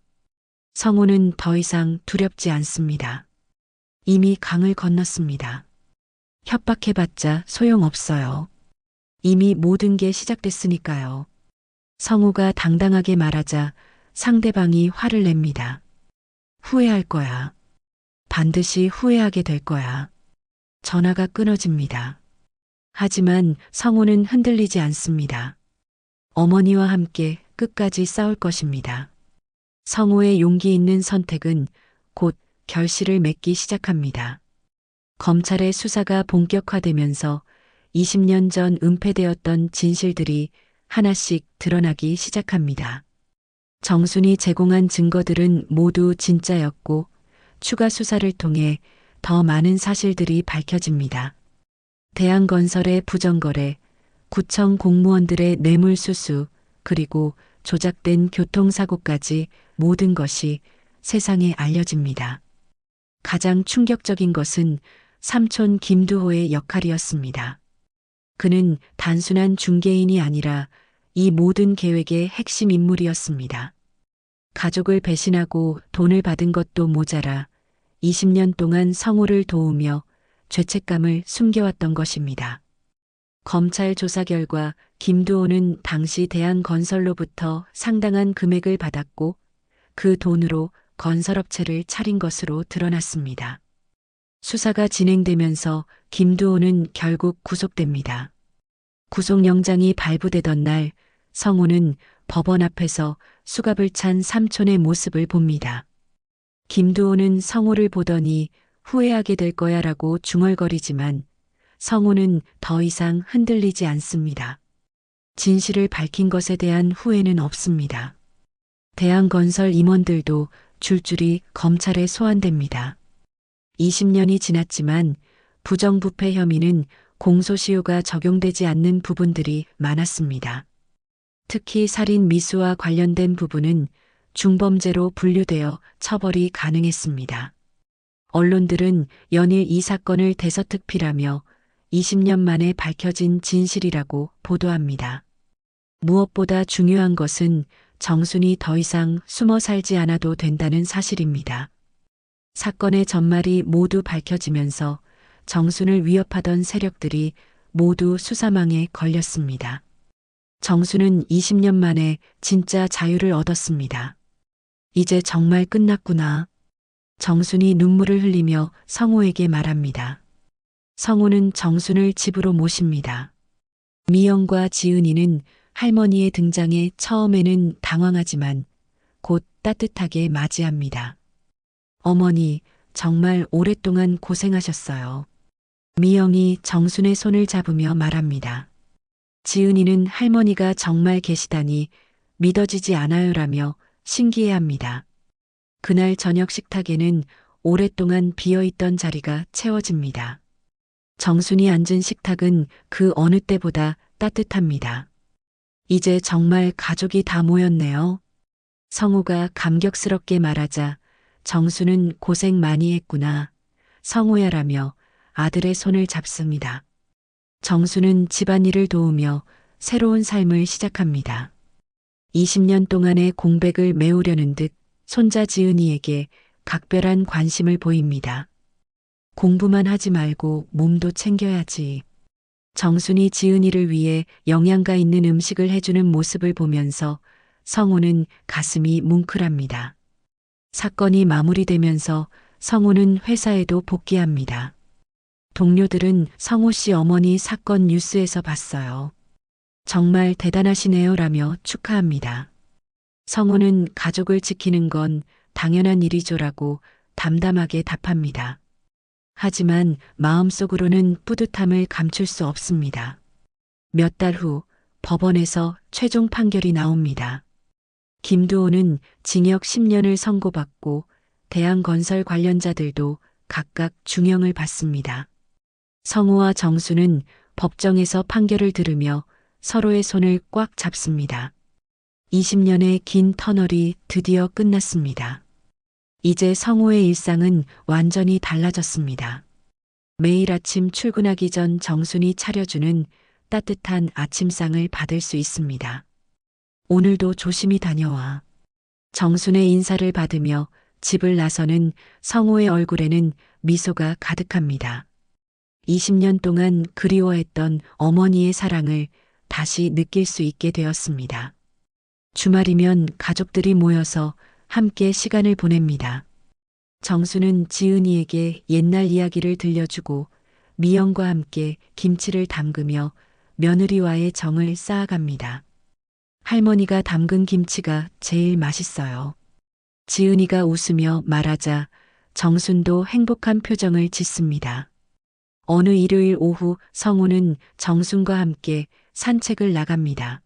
성우는 더 이상 두렵지 않습니다. 이미 강을 건넜습니다. 협박해봤자 소용없어요. 이미 모든 게 시작됐으니까요. 성우가 당당하게 말하자 상대방이 화를 냅니다. 후회할 거야. 반드시 후회하게 될 거야. 전화가 끊어집니다. 하지만 성우는 흔들리지 않습니다. 어머니와 함께 끝까지 싸울 것입니다. 성우의 용기 있는 선택은 곧 결실을 맺기 시작합니다. 검찰의 수사가 본격화되면서 20년 전 은폐되었던 진실들이 하나씩 드러나기 시작합니다. 정순이 제공한 증거들은 모두 진짜였고 추가 수사를 통해 더 많은 사실들이 밝혀집니다. 대한건설의 부정거래, 구청 공무원들의 뇌물수수, 그리고 조작된 교통사고까지 모든 것이 세상에 알려집니다. 가장 충격적인 것은 삼촌 김두호의 역할이었습니다. 그는 단순한 중개인이 아니라 이 모든 계획의 핵심 인물이었습니다. 가족을 배신하고 돈을 받은 것도 모자라 20년 동안 성우를 도우며 죄책감을 숨겨왔던 것입니다. 검찰 조사 결과 김두호는 당시 대한건설로부터 상당한 금액을 받았고 그 돈으로 건설업체를 차린 것으로 드러났습니다. 수사가 진행되면서 김두호는 결국 구속됩니다. 구속영장이 발부되던 날 성우는 법원 앞에서 수갑을 찬 삼촌의 모습을 봅니다. 김두호는 성우를 보더니 후회하게 될 거야라고 중얼거리지만 성우는 더 이상 흔들리지 않습니다. 진실을 밝힌 것에 대한 후회는 없습니다. 대한건설 임원들도 줄줄이 검찰에 소환됩니다. 20년이 지났지만 부정부패 혐의는 공소시효가 적용되지 않는 부분들이 많았습니다. 특히 살인 미수와 관련된 부분은 중범죄로 분류되어 처벌이 가능했습니다. 언론들은 연일 이 사건을 대서특필하며 20년 만에 밝혀진 진실이라고 보도합니다. 무엇보다 중요한 것은 정순이 더 이상 숨어 살지 않아도 된다는 사실입니다. 사건의 전말이 모두 밝혀지면서 정순을 위협하던 세력들이 모두 수사망에 걸렸습니다. 정순은 20년 만에 진짜 자유를 얻었습니다. 이제 정말 끝났구나. 정순이 눈물을 흘리며 성호에게 말합니다. 성호는 정순을 집으로 모십니다. 미영과 지은이는 할머니의 등장에 처음에는 당황하지만 곧 따뜻하게 맞이합니다. 어머니, 정말 오랫동안 고생하셨어요. 미영이 정순의 손을 잡으며 말합니다. 지은이는 할머니가 정말 계시다니 믿어지지 않아요라며 신기해합니다. 그날 저녁 식탁에는 오랫동안 비어있던 자리가 채워집니다. 정순이 앉은 식탁은 그 어느 때보다 따뜻합니다. 이제 정말 가족이 다 모였네요. 성호가 감격스럽게 말하자 정순은 고생 많이 했구나. 성호야라며 아들의 손을 잡습니다. 정순은 집안일을 도우며 새로운 삶을 시작합니다. 20년 동안의 공백을 메우려는 듯 손자 지은이에게 각별한 관심을 보입니다. 공부만 하지 말고 몸도 챙겨야지. 정순이 지은이를 위해 영양가 있는 음식을 해주는 모습을 보면서 성호는 가슴이 뭉클합니다. 사건이 마무리되면서 성호는 회사에도 복귀합니다. 동료들은 성호 씨 어머니 사건 뉴스에서 봤어요. 정말 대단하시네요라며 축하합니다. 성호는 가족을 지키는 건 당연한 일이죠라고 담담하게 답합니다. 하지만 마음속으로는 뿌듯함을 감출 수 없습니다. 몇 달 후 법원에서 최종 판결이 나옵니다. 김두호는 징역 10년을 선고받고 대한건설 관련자들도 각각 중형을 받습니다. 성호와 정수는 법정에서 판결을 들으며 서로의 손을 꽉 잡습니다. 20년의 긴 터널이 드디어 끝났습니다. 이제 성호의 일상은 완전히 달라졌습니다. 매일 아침 출근하기 전 정순이 차려주는 따뜻한 아침상을 받을 수 있습니다. 오늘도 조심히 다녀와. 정순의 인사를 받으며 집을 나서는 성호의 얼굴에는 미소가 가득합니다. 20년 동안 그리워했던 어머니의 사랑을 다시 느낄 수 있게 되었습니다. 주말이면 가족들이 모여서 함께 시간을 보냅니다. 정수는 지은이에게 옛날 이야기를 들려주고 미영과 함께 김치를 담그며 며느리와의 정을 쌓아갑니다. 할머니가 담근 김치가 제일 맛있어요. 지은이가 웃으며 말하자 정순도 행복한 표정을 짓습니다. 어느 일요일 오후 성우는 정순과 함께 산책을 나갑니다.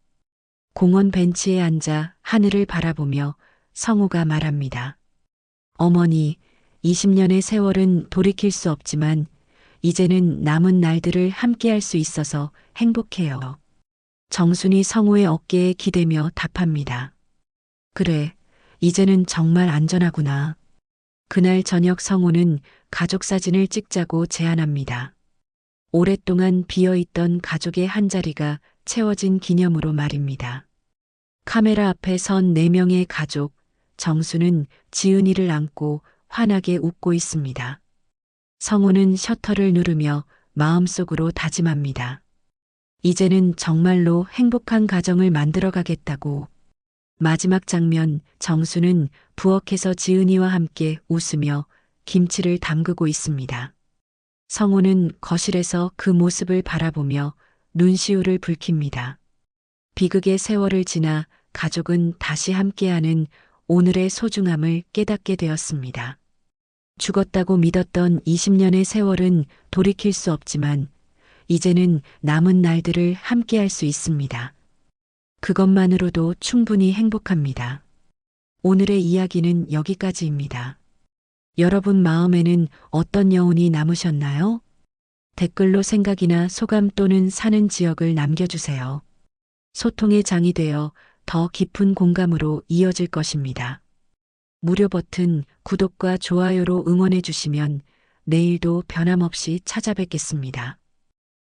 공원 벤치에 앉아 하늘을 바라보며 성우가 말합니다. 어머니, 20년의 세월은 돌이킬 수 없지만 이제는 남은 날들을 함께할 수 있어서 행복해요. 정순이 성우의 어깨에 기대며 답합니다. 그래, 이제는 정말 안전하구나. 그날 저녁 성우는 가족 사진을 찍자고 제안합니다. 오랫동안 비어있던 가족의 한자리가 채워진 기념으로 말입니다. 카메라 앞에 선 4명의 가족, 정수는 지은이를 안고 환하게 웃고 있습니다. 성우는 셔터를 누르며 마음속으로 다짐합니다. 이제는 정말로 행복한 가정을 만들어가겠다고. 마지막 장면, 정수는 부엌에서 지은이와 함께 웃으며 김치를 담그고 있습니다. 성우는 거실에서 그 모습을 바라보며 눈시울을 붉힙니다. 비극의 세월을 지나 가족은 다시 함께하는 오늘의 소중함을 깨닫게 되었습니다. 죽었다고 믿었던 20년의 세월은 돌이킬 수 없지만 이제는 남은 날들을 함께할 수 있습니다. 그것만으로도 충분히 행복합니다. 오늘의 이야기는 여기까지입니다. 여러분 마음에는 어떤 여운이 남으셨나요? 댓글로 생각이나 소감 또는 사는 지역을 남겨주세요. 소통의 장이 되어 더 깊은 공감으로 이어질 것입니다. 무료 버튼, 구독과 좋아요로 응원해 주시면 내일도 변함없이 찾아뵙겠습니다.